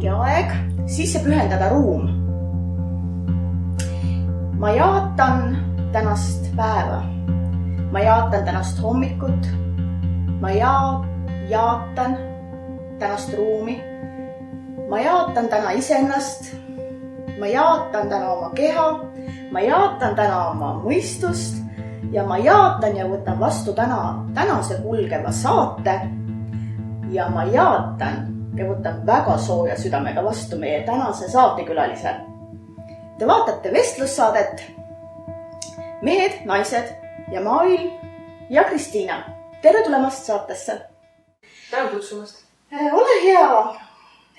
ongi aeg sisse pühendada ruum. Ma jaatan tänast päeva. Ma jaatan tänast hommikut. Ma jaatan tänast ruumi. Ma jaatan täna iseennast. Ma jaatan täna oma keha. Ma jaatan täna oma mõistust. Ja ma jaatan ja võtan vastu tänase kulgeva saate. Ja ma jaatan ja võtan väga sooja südamega vastu meie tänase saatekülalise. Te vaatate vestlussaadet Mehed, naised ja maailm ja Kristiina. Tere tulemast saatesse. Tänan kutsumast. Ole hea,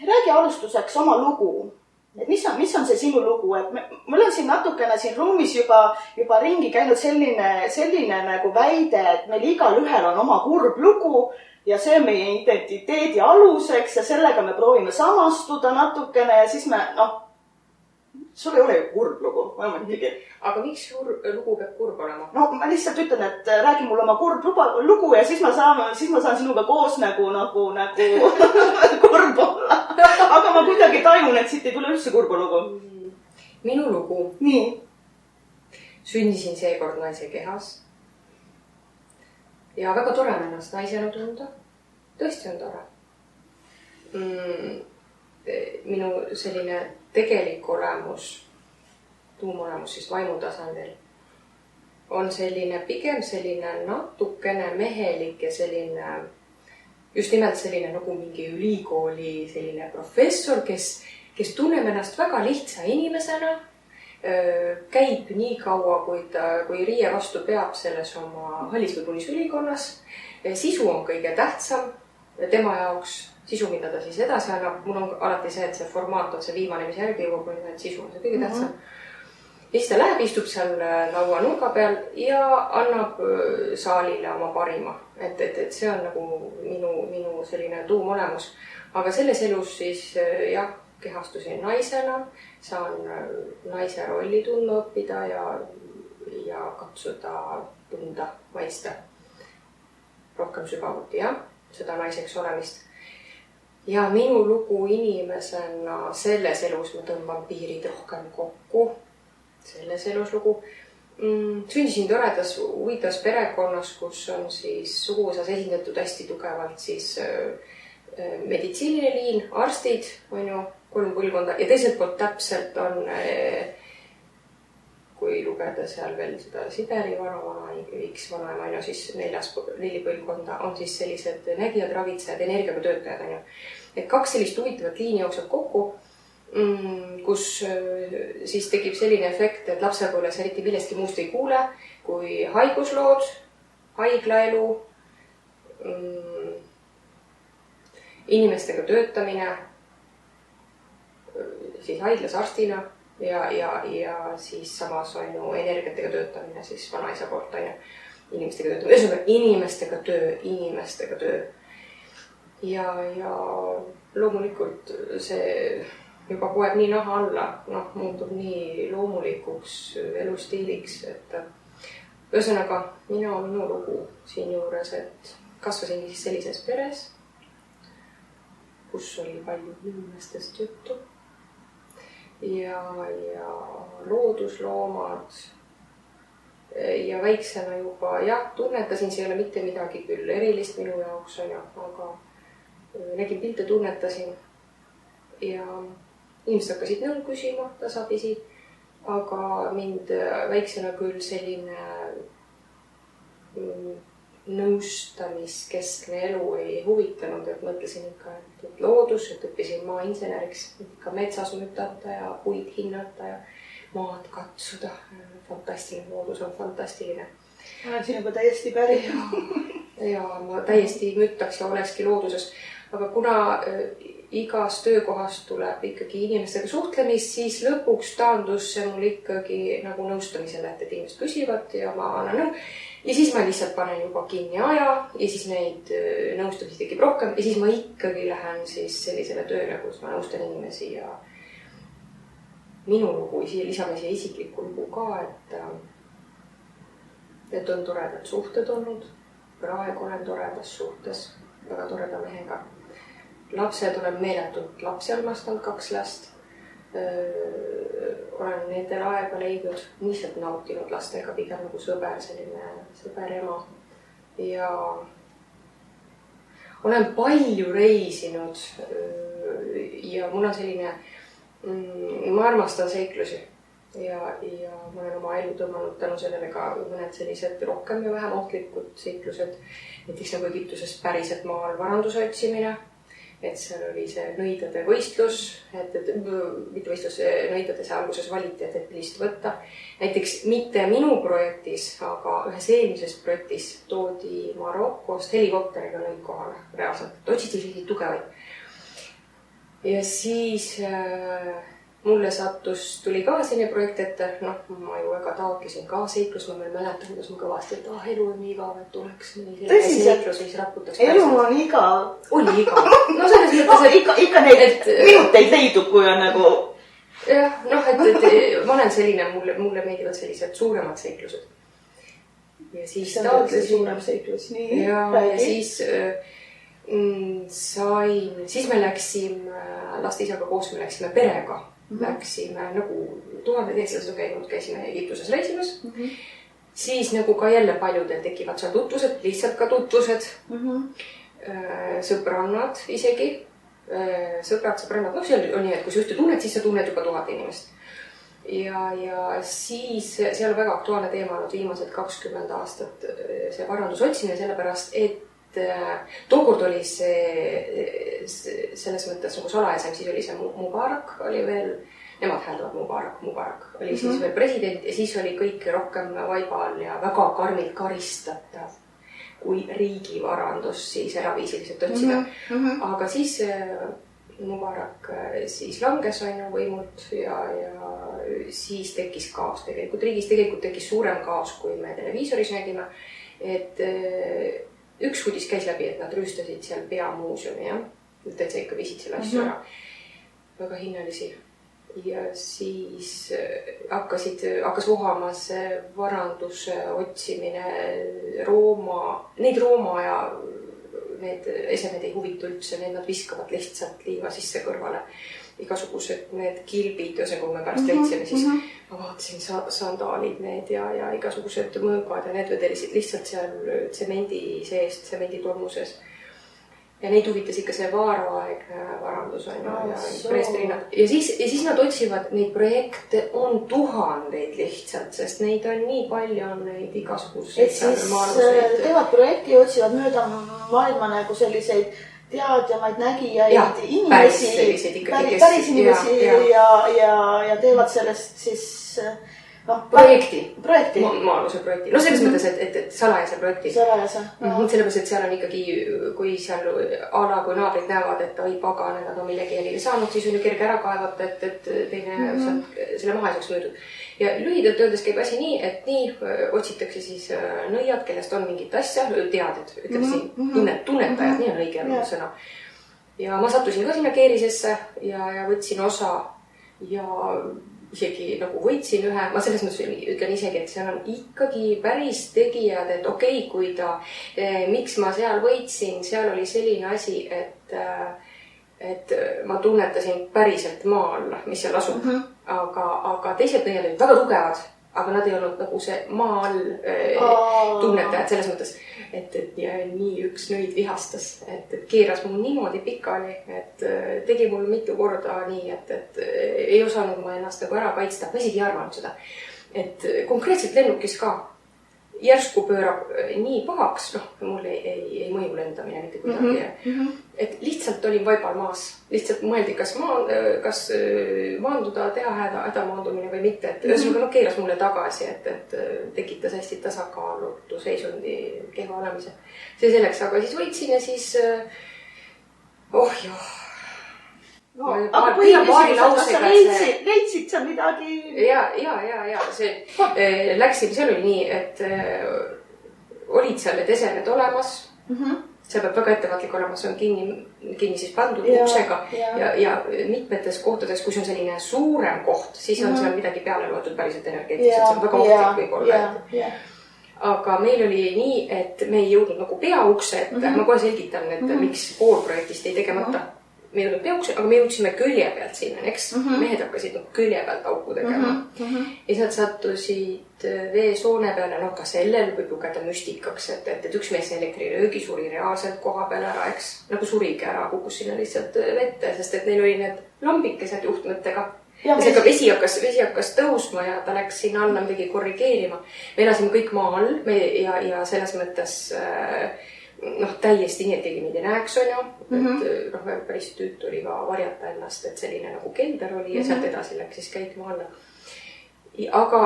räägi alustuseks oma lugu. Et mis on see sinu lugu? Et mul on siin natukene siin ruumis juba ringi käinud selline nagu väide, et meil igal ühel on oma kurb lugu ja see on meie identiteedi aluseks ja sellega me proovime samastuda natukene ja siis sul ei ole ju kurb lugu, mõlemad. Aga miks lugu peab kurb olema? No ma lihtsalt ütlen, et räägi mulle oma kurb lugu ja siis ma saan sinuga koos nagu kurb olla. Aga ma kuidagi tajun, et siit ei tule üldse kurba lugu. Minu lugu. Nii. Sündisin seekord naise kehas. Ja väga tore on ennast naisena tunda. Tõesti on tore. Minu selline tegelik olemus, tuumolemus siis vaimutasandil, on pigem selline natukene mehelik ja selline, just nimelt selline nagu mingi ülikooli selline professor, kes tunneb ennast väga lihtsa inimesena, käib nii kaua, kui riie vastu peab selles oma hallis või punis ülikonnas. Sisu on kõige tähtsam tema jaoks. Sisu, mida ta siis edasi annab. Mul on alati see, et see formaat on see viimane, mis järgi jõuab, et sisu on see kõige tähtsam. Ja siis ta läheb, istub seal laua nurga peal ja annab saalile oma parima. Et see on nagu minu selline tuumolemus. Aga selles elus siis kehastusin naisena, saan naise rolli tundma õppida ja katsuda tunda, maista rohkem sügavuti, seda naiseks olemist. Ja minu lugu inimesena selles elus ma tõmban piirid rohkem kokku. Selles elus lugu. Sündisin toredas huvitavas perekonnas, kus on siis suguvõsas esindatud hästi tugevalt siis meditsiiniline liin, arstid, on ju, 3 põlvkonda. Ja teiselt poolt täpselt on, kui lugeda seal veel seda Siberi vana, X vanaema, siis 4 põlvkonda on siis sellised nägijad, ravitsejad, energiaga töötajad, on ju. Et 2 sellist huvitavat liini jookseb kokku, kus siis tekib selline efekt, et lapsepõlves eriti millestki muust ei kuule, kui haiguslood, haiglaelu, inimestega töötamine, siis haiglas arstina ja siis samas on ju energiatega töötamine, siis vanaisa poolt on ju inimestega töötamine. Inimestega töö. Ja loomulikult see juba poeb nii naha alla, muutub nii loomulikuks elustiiliks, et ühesõnaga minu lugu siin juures, et kasvasin siis sellises peres, kus oli palju inimestest juttu ja loodusloomad ja väiksena juba tunnetasin, see ei ole mitte midagi küll erilist minu jaoks on ju, aga nägin pilte, tunnetasin ja inimesed hakkasid nõu küsima tasapisi, aga mind väiksena küll selline nõustamiskeskne elu ei huvitanud, et mõtlesin ikka, et loodus, et õppisin maainseneriks, ikka metsas mütata ja puid hinnata ja maad katsuda. Fantastiline, loodus on fantastiline. Ma olen sinuga täiesti päri. Ja ma täiesti müttaks ja olekski looduses. Aga kuna igas töökohas tuleb ikkagi inimestega suhtlemist, siis lõpuks taandus see mul ikkagi nagu nõustamisele, et inimesed küsivad ja ma annan nõu. Ja siis ma lihtsalt panen juba kinni aja ja siis neid nõustamisi tekib rohkem ja siis ma ikkagi lähen siis sellisele tööle, kus ma nõustan inimesi ja minu lugu, lisame siia isiklikku lugu ka, et on toredad suhted olnud. Praegu olen toredas suhtes väga toreda mehega. lapsed, olen meeletult lapsi armastanud, 2 last. Olen nendel aega leidnud, lihtsalt nautinud lastega, pigem nagu sõber, selline sõber ema. Ja olen palju reisinud ja mul on selline, ma armastan seiklusi ja ma olen oma elu tõmmanud tänu sellele ka mõned sellised rohkem ja vähem ohtlikud seiklused. Näiteks nagu Egiptuses päriselt maal varanduse otsimine, et seal oli see nõidade võistlus, mitte võistlus, nõidade see alguses valiti, et millist võtta. Näiteks mitte minu projektis, aga ühes eelmises projektis toodi Marokost helikopteriga nõid kohale reaalselt. Otsiti selliseid tugevaid. Ja siis mulle tuli ka selline projekt ette, ma ju väga taotlesin ka seiklus, ma veel mäletan, kuidas ma kõvasti, et elu on nii igav, et tuleks seiklus, siis raputaks. Elu on igav. Oli igav. No selles mõttes, et ikka neid minuteid leidub, kui on nagu... Jah, et ma olen selline, mulle meeldivad sellised suuremad seiklused. Ja siis taotlesin... Suurem seiklus, nii. Ja siis... siis me läksime laste isaga koos, me läksime perega. Läksime nagu 1000 eestlased käinud, käisime Egiptuses reisimas. Siis nagu ka jälle paljudel tekivad seal tutvused, lihtsalt ka tutvused. Sõbrannad isegi. Sõbrannad, seal on nii, et kui sa ühte tunned, siis sa tunned juba 1000 inimest. Ja siis seal on väga aktuaalne teema olnud viimased 20 aastat see varandus otsimine, sellepärast, et tookord oli see selles mõttes nagu salajasem, siis oli see Mubarak, oli veel, nemad hääldavad Mubarak, oli siis veel president ja siis oli kõik rohkem vaibal ja väga karmilt karistatav, kui riigivarandus siis eraviisiliselt otsida. Aga siis Mubarak siis langes võimult ja siis tekkis kaos tegelikult. Riigis tegelikult tekkis suurem kaos, kui me televiisoris nägime, et üks uudis käis läbi, et nad rüüstasid seal peamuuseumi, jah. Et sa ikka viisid selle asju ära. Väga hinnalisi. Ja siis hakkas vohamas varanduse otsimine neid Rooma ja need esemed ei huvita üldse, nad viskavad lihtsalt liiva sisse kõrvale. Igasugused need kilbid, kui me pärast leidsime, siis ma vaatasin sandaalid need ja igasugused mõõgad ja need vedelisid lihtsalt seal tsemendi seest, tsemendi tolmuses. Ja neid huvitas ikka see vaaraegne varandus ja siis nad otsivad, neid projekte on 1000 lihtsalt, sest neid on nii palju, on neid igasuguseid. Et siis teevad projekti ja otsivad mööda maailma nagu selliseid teadjamaid nägijaid inimesi, päris inimesi ja teevad sellest siis projekti. Maaluse projekti. No selles mõttes, et salajase projekti. Sellepärast, et seal on ikkagi, kui seal kui naabrid näevad, et oi pagan, nad on millegi jälile saanud, siis on ju kerge ära kaevata, et teine selle maha ei saaks möödud. Ja lühidalt öeldes käib asi nii, et nii otsitakse siis nõiad, kellest on mingit asja, teaded, ütleme siin, tunnetajad, nii on õige sõna. Ja ma sattusin ka sinna keerisesse ja võtsin osa ja isegi nagu võitsin ühe, ma selles mõttes ütlen isegi, et seal on ikkagi päris tegijad, et okei, kui miks ma seal võitsin, seal oli selline asi, et ma tunnetasin päriselt maal, mis seal asub, aga teised nõiad olid väga tugevad, aga nad ei olnud nagu see maa all tunnetajad selles mõttes, et nii üks nõid vihastas, et keeras mul niimoodi pikali, et tegi mul mitu korda nii, et ei osanud ma ennast nagu ära kaitsta, ma isegi ei arvanud seda, et konkreetselt lennukis ka järsku pöörab nii pahaks, mul ei mõju lendamine mitte kuidagi, et lihtsalt olin vaibal maas, lihtsalt mõeldi, kas maanduda, teha hädamaandumine või mitte, et ühesõnaga keeras mulle tagasi, et tekitas hästi tasakaalutu seisundi kehva olemise. See selleks, aga siis võitsin ja siis aga põhimõtteliselt, kas sa leidsid sa midagi? Ja, see läksin, seal oli nii, et olid seal need esemed olemas, seal peab väga ettevaatlik olema, see on kinni siis pandud uksega ja mitmetes kohtades, kui see on selline suurem koht, siis on seal midagi peale loetud päriselt energeetiliselt, see on väga ohtlik võib-olla. Aga meil oli nii, et me ei jõudnud nagu peaukse, et ma kohe selgitan, et miks pool projektist ei tegemata. me jõudnud peoks, aga me jõudsime külje pealt sinna, eks mehed hakkasid külje pealt auku tegema. Ja sealt sattusid veesoone peale, no ka sellel võib lugeda müstikaks, et üks mees elektriröögi suri reaalselt koha peal ära, eks, nagu surigi ära, kukkus sinna lihtsalt vette, sest et neil oli need lambikesed juhtmetega. Ja see vesi hakkas tõusma ja ta läks sinna alla midagi korrigeerima. Me elasime kõik maa all ja selles mõttes täiesti nii, et keegi meid ei näeks, on ju. Et päris tüüt oli ka varjata ennast, et selline nagu kelder oli ja sealt edasi läks siis käitma alla. Aga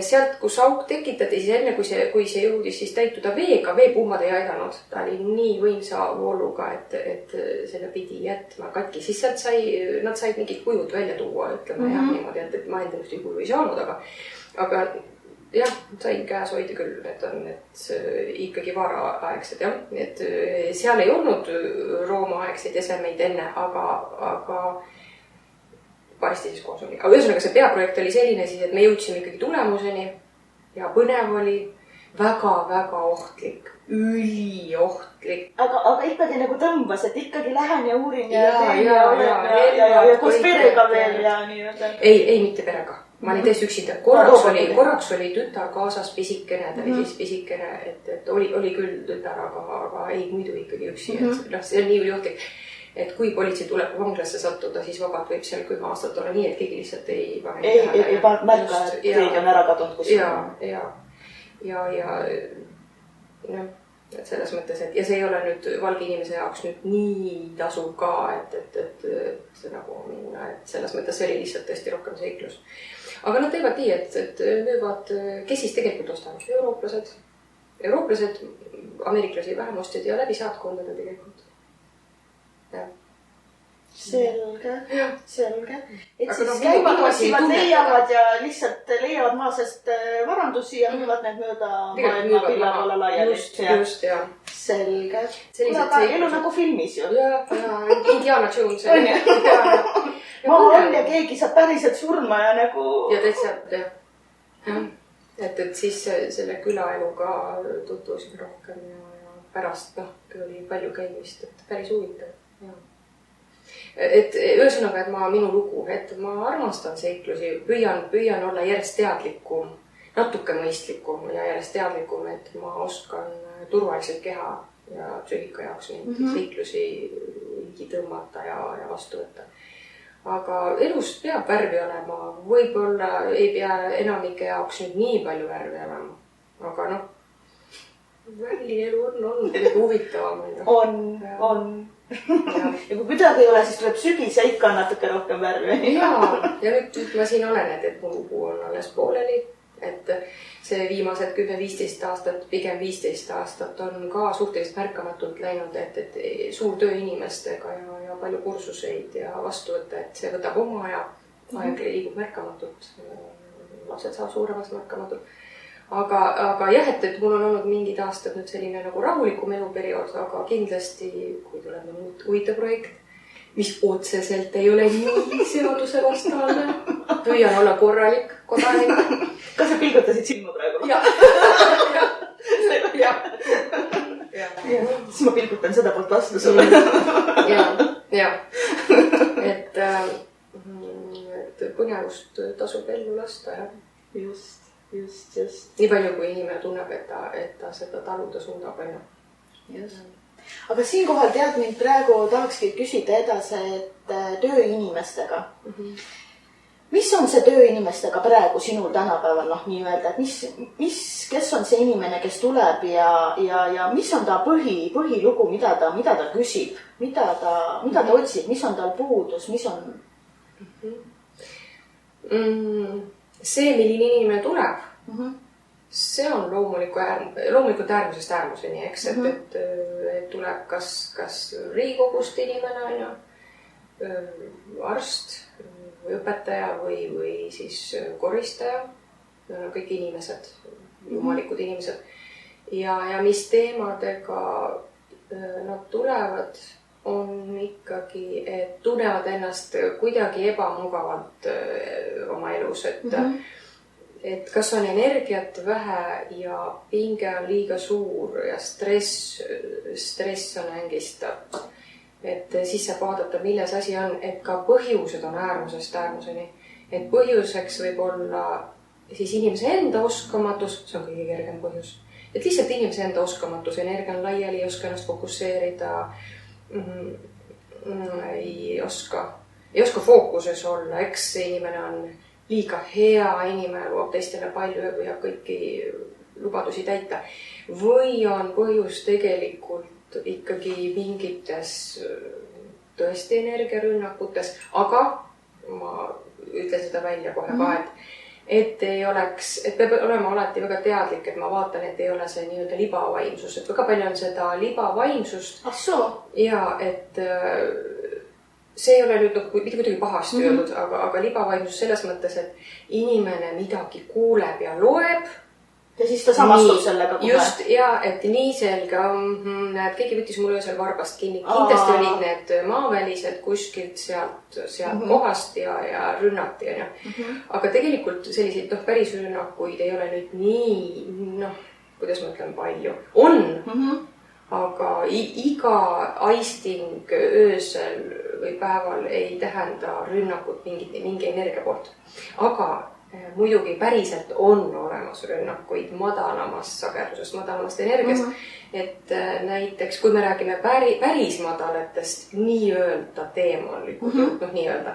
sealt, kus auk tekitati, siis enne kui see jõudis siis täituda veega, veepummad ei aidanud. Ta oli nii võimsa vooluga, et selle pidi jätma katki. Siis sealt nad said mingid kujud välja tuua, ütleme jah niimoodi, et ma enda ühtegi kuju ei saanud, aga jah, sain käes hoida küll, et on ikkagi varaaegsed, jah. Et seal ei olnud Rooma-aegseid esemeid enne, aga varsti siis koos oli. Aga ühesõnaga see peaprojekt oli selline siis, et me jõudsime ikkagi tulemuseni ja põnev oli väga-väga ohtlik, üliohtlik. Aga ikkagi nagu tõmbas, et ikkagi lähen ja uurin ja koos perega veel ja nii. Ei, mitte perega. Ma olin täiesti üksinda. Korraks oli tütar kaasas pisikene, ta oli siis pisikene, et oli küll tütar, aga ei muidu ikkagi üksi. See on nii üliohtlik, et kui politsei tuleb vanglasse sattuda, siis vabalt võib seal 10 aastat olla nii, et keegi lihtsalt ei märka, et keegi on ära kadunud kuskil. Ja selles mõttes, et ja see ei ole nüüd valge inimese jaoks nüüd nii tasub ka, et nagu minna, et selles mõttes see oli lihtsalt tõesti rohkem seiklus. Aga nad teevad nii, et müüvad, kes siis tegelikult ostavad? Eurooplased, ameeriklasi vähem ostjad ja läbi saatkondade tegelikult. Ja. Selge. Et siis käivad, otsivad, leiavad ja lihtsalt leiavad maasest varandusi ja müüvad need mööda maailma pillavoole laiali. Just, ja. Selge. Aga elu nagu filmis ju. Ja, Indiana Jones. Maa on ja keegi saab päriselt surma ja nagu... Ja täitsa, jah. Et siis selle külaeluga tutvusime rohkem ja pärast, kui oli palju käimist, et päris huvitav. Et ühesõnaga, et minu lugu, et ma armastan seiklusi, püüan olla järjest teadlikum, natuke mõistlikum ja järjest teadlikum, et ma oskan turvaliselt keha ja psüühika jaoks neid seiklusi tõmmata ja vastu võtta. Aga elust peab värvi olema, võib-olla ei pea enamike jaoks nüüd nii palju värvi olema, aga värviline elu on huvitavam. On. Ja kui kuidagi ei ole, siis tuleb sügis ja ikka on natuke rohkem värvi. Ja nüüd ma siin olen, et mu lugu on alles pooleli, et see viimased 10-15 aastat, pigem 15 aastat on ka suhteliselt märkamatult läinud, et suur töö inimestega ja palju kursuseid ja vastuvõtte, et see võtab oma aja, aeg liigub märkamatult, lapsed saab suuremast märkamatult. Aga jah, et mul on olnud mingid aastad nüüd selline nagu rahulikum eluperiood, aga kindlasti, kui tuleb huvitav projekt, mis otseselt ei ole nii seaduse vastane, püüan olla korralik kodanik. Kas sa pilgutasid silma praegu? Jah. Siis ma pilgutan seda poolt vastu sulle. Ja. Et põnevust tasub ellu lasta, jah. Just. Nii palju, kui inimene tunneb, et ta seda taluda suudab. Just. Aga siinkohal tead mind praegu tahakski küsida edasi, et tööinimestega. Mis on see tööinimestega praegu sinul tänapäeval, nii öelda, et kes on see inimene, kes tuleb ja mis on ta põhilugu, mida ta küsib, mida ta otsib, mis on tal puudus, mis on... See, milline inimene tuleb, see on loomulikult äärmusest äärmuseni, eks, et tuleb kas Riigikogust inimene, arst, õpetaja või siis koristaja, kõik inimesed, jumalikud inimesed. Ja mis teemadega nad tulevad, on ikkagi, et tunnevad ennast kuidagi ebamugavalt oma elus, et kas on energiat vähe ja pinge on liiga suur ja stress on ängistav. et siis saab vaadata, milles asi on, et ka põhjused on äärmusest äärmuseni. Et põhjuseks võib olla siis inimese enda oskamatus, see on kõige kergem põhjus. Et lihtsalt inimese enda oskamatus, energia on laiali, ei oska ennast fokusseerida, ei oska fookuses olla, eks see inimene on liiga hea inimene, lubab teistele palju ja kõiki lubadusi täita. Või on põhjus tegelikult ikkagi mingites tõesti energiarünnakutes, aga ma ütlen seda välja kohe ka, et ei oleks, et peab olema alati väga teadlik, et ma vaatan, et ei ole see nii-öelda libavaimsus, et väga palju on seda libavaimsust. Ja et see ei ole nüüd mitte kuidagi pahasti öeldud, aga libavaimsus selles mõttes, et inimene midagi kuuleb ja loeb. Ja siis ta samastub sellega kohe. Just, ja et nii selge, näed, keegi võttis mul öösel varbast kinni. Kindlasti olid need maavälised kuskilt sealt kohast ja rünnati. Aga tegelikult selliseid päris rünnakuid ei ole nüüd nii, kuidas ma ütlen, palju. On, aga iga aisting öösel või päeval ei tähenda rünnakut mingi energia poolt. Aga muidugi päriselt on olemas rünnakuid madalamast sagedusest, madalamast energiast. Et näiteks, kui me räägime päris madalatest nii-öelda teemalikud, nii-öelda,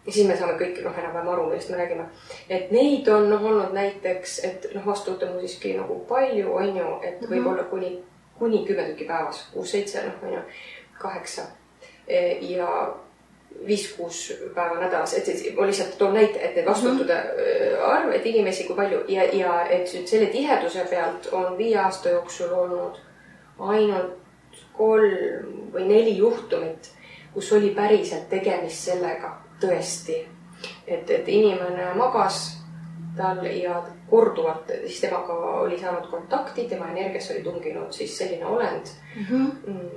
siis me saame kõik enam-vähem aru, millest me räägime. Et neid on olnud näiteks, et vastuvõtte mul siiski palju, on ju, et võib olla kuni 10 tükki päevas, 6-7, 8 ja 5-6 päeva nädalas, et ma lihtsalt toon näite, et need vastuvõttude arv, et inimesi kui palju ja et selle tiheduse pealt on 5 aasta jooksul olnud ainult 3 või 4 juhtumit, kus oli päriselt tegemist sellega tõesti, et inimene magas tal ja korduvalt siis temaga oli saanud kontakti, tema energiasse oli tunginud siis selline olend,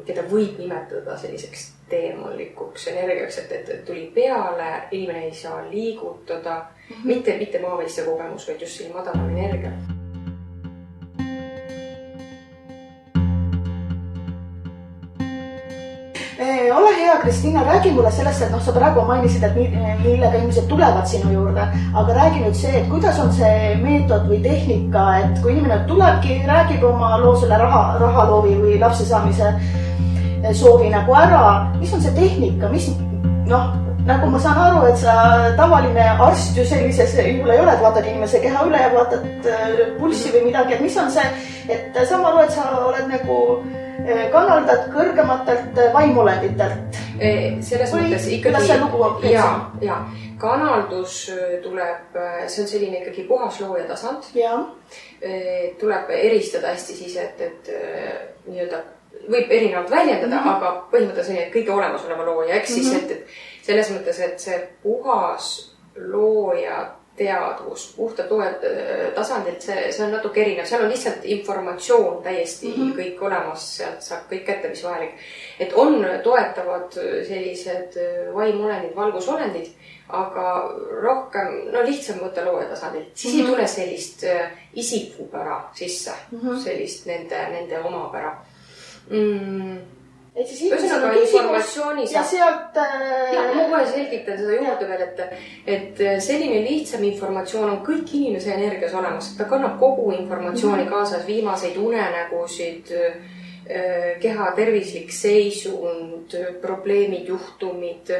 keda võib nimetada selliseks teemallikuks energiaks, et tuli peale, inimene ei saa liigutada, mitte maaväliste kogemus, vaid just selline madalam energia. Ole hea, Kristiina, räägi mulle sellest, et sa praegu mainisid, et millega inimesed tulevad sinu juurde, aga räägi nüüd see, et kuidas on see meetod või tehnika, et kui inimene tulebki, räägib oma loo selle rahaloovi või lapse saamise soovi nagu ära, mis on see tehnika, mis nagu ma saan aru, et sa tavaline arst ju sellises juhul ei ole, et vaatad inimese keha üle ja vaatad pulssi või midagi, et mis on see, et saan aru, et sa oled nagu kanaldad kõrgematelt vaimolenditelt. Selles mõttes ikkagi, ja kanaldus tuleb, see on selline ikkagi puhas looja tasand. Tuleb eristada hästi siis, et nii-öelda võib erinevalt väljendada, aga põhimõtteliselt selline kõige olemasoleva looja, eks siis, et selles mõttes, et see puhas looja teadvus puhtalt looja tasandilt, see on natuke erinev, seal on lihtsalt informatsioon täiesti kõik olemas, sealt saab kõik kätte, mis vajalik. Et on toetavad sellised vaimolendid, valgusolendid, aga rohkem, lihtsam võtta looja tasandilt. Siis ei tule sellist isikupära sisse, sellist nende omapära. Et siis ühesõnaga informatsioonis ja sealt... Ma kohe selgitan seda juurde veel, et selline lihtsam informatsioon on kõik inimese energias olemas. Ta kannab kogu informatsiooni kaasas, viimaseid unenägusid, keha tervislik seisund, probleemid, juhtumid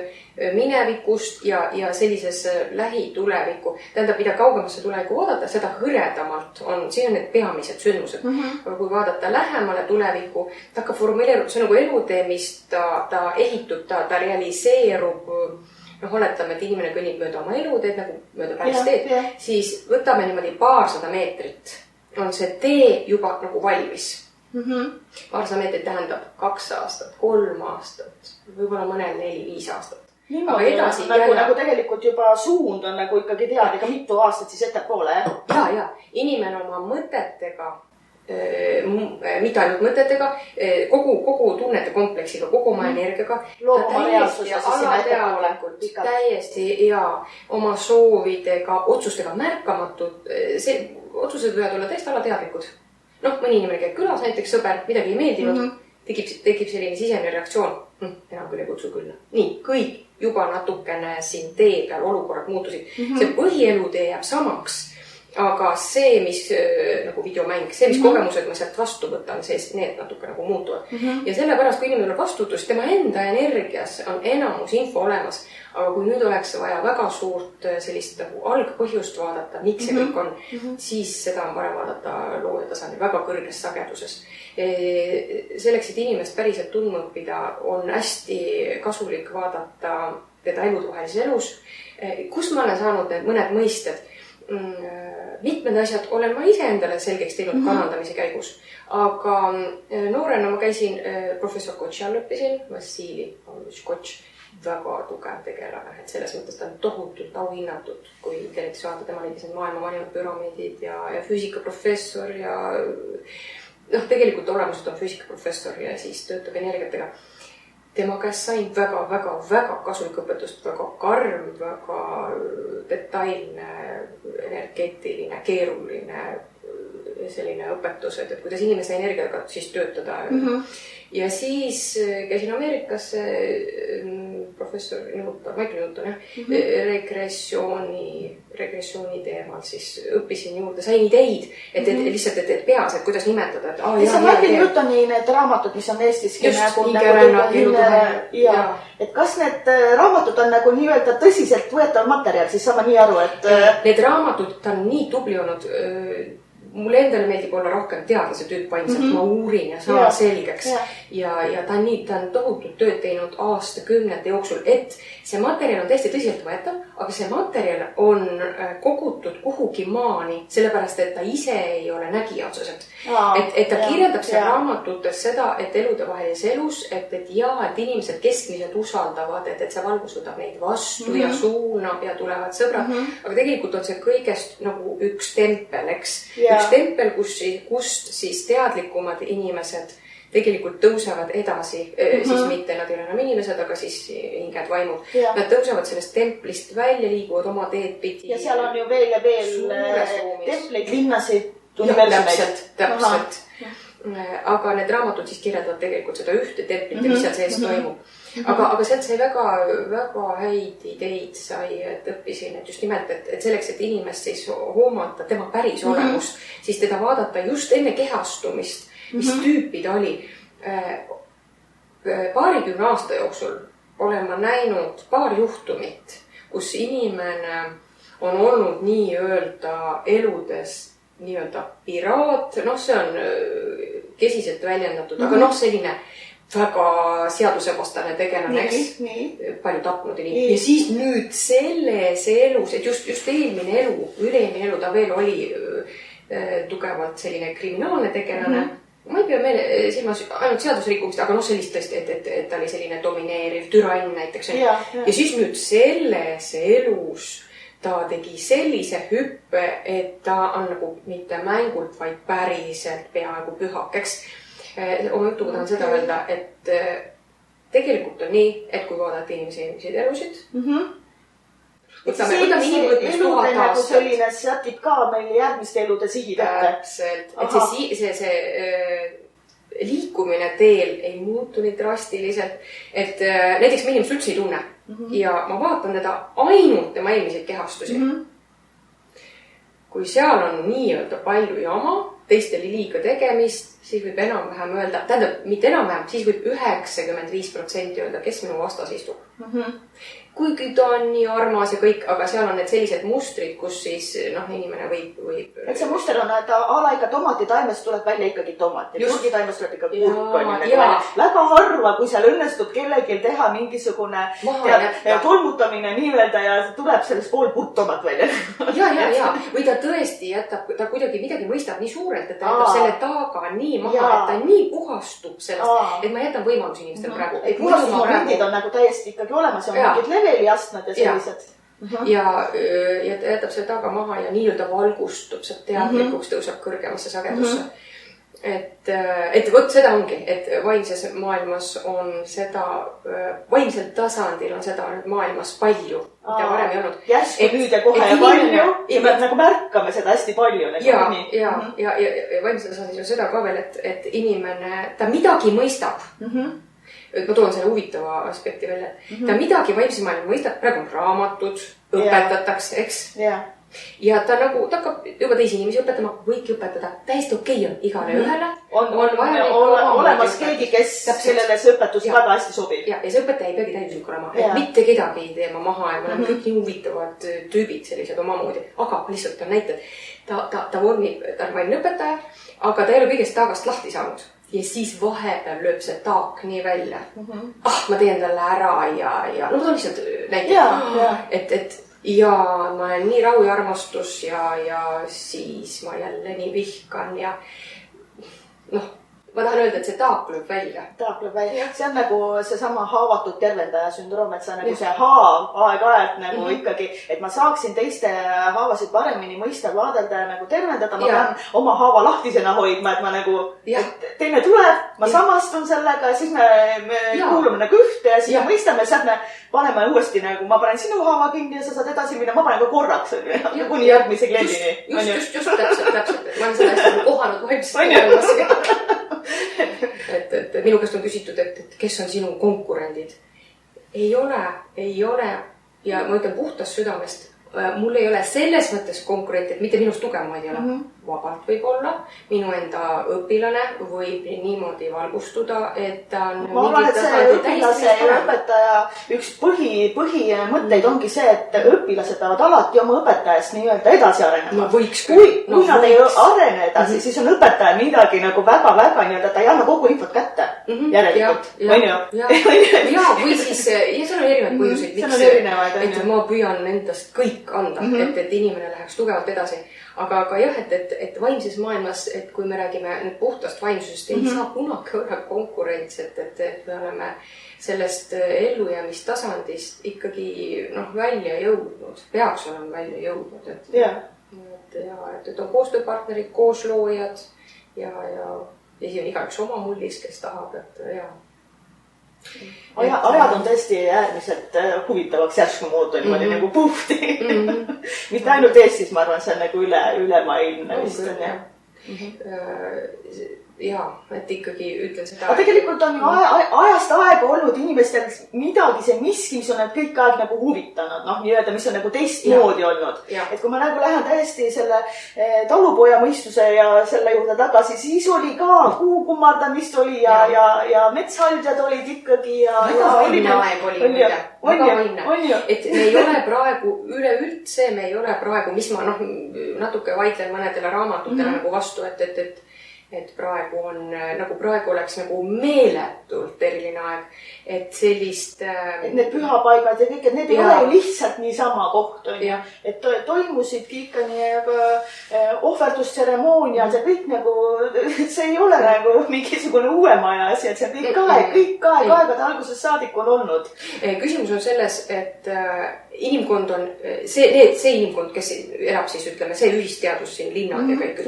minevikust ja sellises lähitulevikku. Tähendab, mida kaugemasse tulevikku vaadata, seda hõredamalt on, siin on need peamised sündmused. Aga kui vaadata lähemale tulevikku, ta hakkab formuleerub, see on nagu elutee, mis ta ehitub, ta realiseerub. Oletame, et inimene kõnnib mööda oma eluteed, nagu mööda päris teed, siis võtame niimoodi 200 meetrit. On see tee juba nagu valmis. 200 meetrit tähendab 2 aastat, 3 aastat, võib-olla mõnel 4-5 aastat. Niimoodi, nagu tegelikult juba suund on nagu ikkagi teada, ega mitu aastat siis ettepoole. Ja, inimene oma mõtetega, mitte ainult mõtetega, kogu tunnete kompleksiga, kogu oma energiaga, täiesti ja oma soovidega, otsustega märkamatud, otsused võivad olla täiesti alateadlikud. Mõni inimene käib külas, näiteks sõber, midagi ei meeldinud tekib selline sisemine reaktsioon. Enam küll ei kutsu külla. Nii, kõik juba natukene siin tee peal olukorrad muutusid. See põhielutee jääb samaks, aga see, mis nagu videomäng, see, mis kogemused ma sealt vastu võtan, need natuke nagu muutuvad. Ja sellepärast, kui inimene tuleb vastutus, tema enda energias on enamus info olemas. Aga kui nüüd oleks vaja väga suurt sellist nagu algpõhjust vaadata, miks see kõik on, siis seda on parem vaadata looja tasandil väga kõrges sageduses. Selleks, et inimest päriselt tundma õppida, on hästi kasulik vaadata teda eludvahelises elus. Kus ma olen saanud need mõned mõisted? Mitmed asjad olen ma ise endale selgeks teinud kanaldamise käigus, aga noorena ma käisin professor Kotši all õppisin, Vassili Pavlovitš Kotš, väga tugev tegelane, et selles mõttes ta on tohutult auhinnatud, kui internetis vaadata, tema leidis need maailma valimad püramiidid ja füüsikaprofessor ja tegelikult olemused on füüsikaprofessor ja siis töötab energiatega. Tema käest sain väga kasulik õpetust, väga karm, väga detailne, energeetiline, keeruline selline õpetus, et kuidas inimese energiaga siis töötada. Ja siis käisin Ameerikas professor Michael Newton, regressiooni teemal, siis õppisin juurde, sain ideid, et lihtsalt, et peas, et kuidas nimetada. Ja see Michael Newtoni need raamatud, mis on Eestis. Et kas need raamatud on nagu nii-öelda tõsiselt võetav materjal, siis saame nii aru, et... Need raamatud, ta on nii tubli olnud... Mulle endale meeldib olla rohkem teadlase tüüp vaimselt, ma uurin ja saan selgeks. Ja ta on tohutult tööd teinud aastakümnete jooksul, et see materjal on täiesti tõsiselt võetav, aga see materjal on kogutud kuhugi maani, sellepärast, et ta ise ei ole nägija otseselt. Et ta kirjeldab seal raamatutes seda, et eludevahelises elus, et inimesed keskmiselt usaldavad, et see valgus võtab neid vastu ja suunab ja tulevad sõbrad. Aga tegelikult on see kõigest nagu üks tempel, eks? Üks tempel, kust siis teadlikumad inimesed tegelikult tõusevad edasi, siis mitte nad ei ole enam inimesed, aga siis hinged vaimud. Nad tõusevad sellest templist välja, liiguvad oma teed pidi. Ja seal on ju veel templeid, linnasid, universumeid. Täpselt. Aga need raamatud siis kirjeldavad tegelikult seda ühte templit ja mis seal sees toimub. Aga sealt sai väga häid ideid sai, et õppisin, et just nimelt, et selleks, et inimest siis hoomata tema päris olemus, siis teda vaadata just enne kehastumist, mis tüüpi ta oli. Paarikümne aasta jooksul olen ma näinud paar juhtumit, kus inimene on olnud nii-öelda eludes nii-öelda piraat, see on kesiselt väljendatud, aga selline väga seadusevastane tegelane, eks? Palju tapnud inimene. Ja siis nüüd selles elus, et just eelmine elu, ta veel oli tugevalt selline kriminaalne tegelane. Ma ei pea silmas ainult seadusrikkumist, aga sellist tõesti, et ta oli selline domineeriv türann näiteks. Ja siis nüüd selles elus ta tegi sellise hüppe, et ta on nagu mitte mängult, vaid päriselt peaaegu pühakeks. Oma jutuga tahan seda öelda, et tegelikult on nii, et kui vaadata inimesi elusid, võtame inimõpilist 1000 aastat. Nagu selline sätib ka meil järgmiste elude sihid ette. Täpselt, et see liikumine teel ei muutu nii drastiliselt, et näiteks me inimesed üldse ei tunne ja ma vaatan teda ainult tema eelmiseid kehastusi. Kui seal on nii-öelda palju jama, teistel liiga tegemist, siis võib enam-vähem öelda, tähendab, mitte enam-vähem, siis võib 95% öelda, kes minu vastas istub. Kuigi ta on nii armas ja kõik, aga seal on need sellised mustrid, kus siis inimene võib... Et see muster on, et ala ikka tomatitaimest tuleb välja ikkagi tomat. Ja purgitaimest tuleb ikka kurk. Väga harva, kui seal õnnestub kellegil teha mingisugune tolmutamine nii-öelda ja tuleb sellest pool puttomat välja. Ja. Või ta tõesti jätab, ta kuidagi midagi mõistab nii suurelt, et ta jätab selle taaga nii maha, et ta nii puhastub sellest, et ma jätan võimalus inimestel praegu. Et puhastusmomendid on nagu täiesti ikkagi olemas, on mingid leveli astmed ja sellised. Ja jätab selle taga maha ja nii-öelda valgustub, saab teadlikuks, tõuseb kõrgemasse sagedusse. et vot seda ongi, et vaimses maailmas on seda, vaimsel tasandil on seda maailmas palju, mida varem ei olnud. Järsku nüüd ja kohe ja palju ja me nagu märkame seda hästi palju. Ja vaimsel tasandil on seda ka veel, et inimene, ta midagi mõistab. Ma toon selle huvitava aspekti välja. Ta midagi vaimse maailma mõistab, praegu on raamatud, õpetatakse, eks? Ja ta nagu, ta hakkab juba teisi inimesi õpetama, võidki õpetada, täiesti okei on igale ühele. On olemas keegi, kellele see õpetus väga hästi sobib. Ja see õpetaja ei peagi täiuslik olema, et mitte kedagi ei teema maha ja me oleme kõik nii huvitavad tüübid, sellised omamoodi. Aga lihtsalt on näited, ta on vaimne õpetaja, aga ta ei ole kõigest taagast lahti saanud. Ja siis vahepeal lööb see taak nii välja. Ma teen talle ära ja no ta on lihtsalt näited, et ja ma olen nii rahu ja armastus ja siis ma jälle nii vihkan ja noh, ma tahan öelda, et see taak lööb välja. Taak lööb välja. See on nagu see sama haavatud tervendaja sündroom, et see on nagu see haav aeg-ajalt nagu ikkagi, et ma saaksin teiste haavasid paremini mõista, vaadelda ja nagu tervendada. Ma pean oma haava lahtisena hoidma, et ma nagu, et teine tuleb, ma samastun sellega ja siis me kuulume nagu ühte ja siis me mõistame, sealt me paneme uuesti nagu, ma panen sinu haava kinni ja sa saad edasi minna, ma panen ka korraks kuni järgmise kliendini. Just, täpselt. Ma olen sellest nagu kohanud vaimsest. Et minu käest on küsitud, et kes on sinu konkurendid. Ei ole ja ma ütlen puhtast südamest, mul ei ole selles mõttes konkurent, et mitte minust tugevamaid ei ole. Vabalt võib olla. Minu enda õpilane võib niimoodi valgustuda, et ta on... Ma arvan, et see õpilase ja õpetaja üks põhimõtteid ongi see, et õpilased peavad alati oma õpetajast nii-öelda edasi arenema. No võiks kui nad ei arene edasi, siis on õpetaja midagi nagu väga-väga nii-öelda, ta ei anna kogu infot kätte järelikult. Ja või siis, ja seal on erinevaid põhjuseid, et ma püüan endast kõik anda, et inimene läheks tugevalt edasi. Aga jah, et vaimses maailmas, et kui me räägime nüüd puhtast vaimsusest, ei saa kunagi olla konkurents, et me oleme sellest ellujäämist tasandist ikkagi välja jõudnud, peaks olema välja jõudnud. Et on koostööpartnerid, koosloojad ja siis on igaüks oma mullis, kes tahab, Ajad on tõesti äärmiselt huvitavaks järsku muutu niimoodi nagu puhti. Mitte ainult Eestis, ma arvan, see on nagu ülemaailmne vist on et ikkagi ütlen seda... Aga tegelikult on ju ajast aega olnud inimestel midagi, see miski, mis on need kõik aeg nagu huvitanud, nii-öelda, mis on nagu teistmoodi olnud. Et kui ma nagu lähen täiesti selle talupoja mõistuse ja selle juurde tagasi, siis oli ka kuukummardamist oli ja metshaldjad olid ikkagi väga vaimne aeg oli muide. Väga vaimne. Et me ei ole praegu üleüldse, me ei ole praegu, mis ma natuke vaidlen mõnedele raamatutele nagu vastu, et praegu on, nagu praegu oleks nagu meeletult eriline aeg, et sellist... Et need pühapaigad ja kõik, et need ei ole ju lihtsalt niisama koht, et toimusidki ikka ohverdustseremooniad ja kõik nagu, see ei ole nagu mingisugune uuemaja asi, et see kõik aegade alguses saadik on olnud. Küsimus on selles, et inimkond on, see inimkond, kes elab siis, ütleme, see ühisteadus siin linnad ja kõik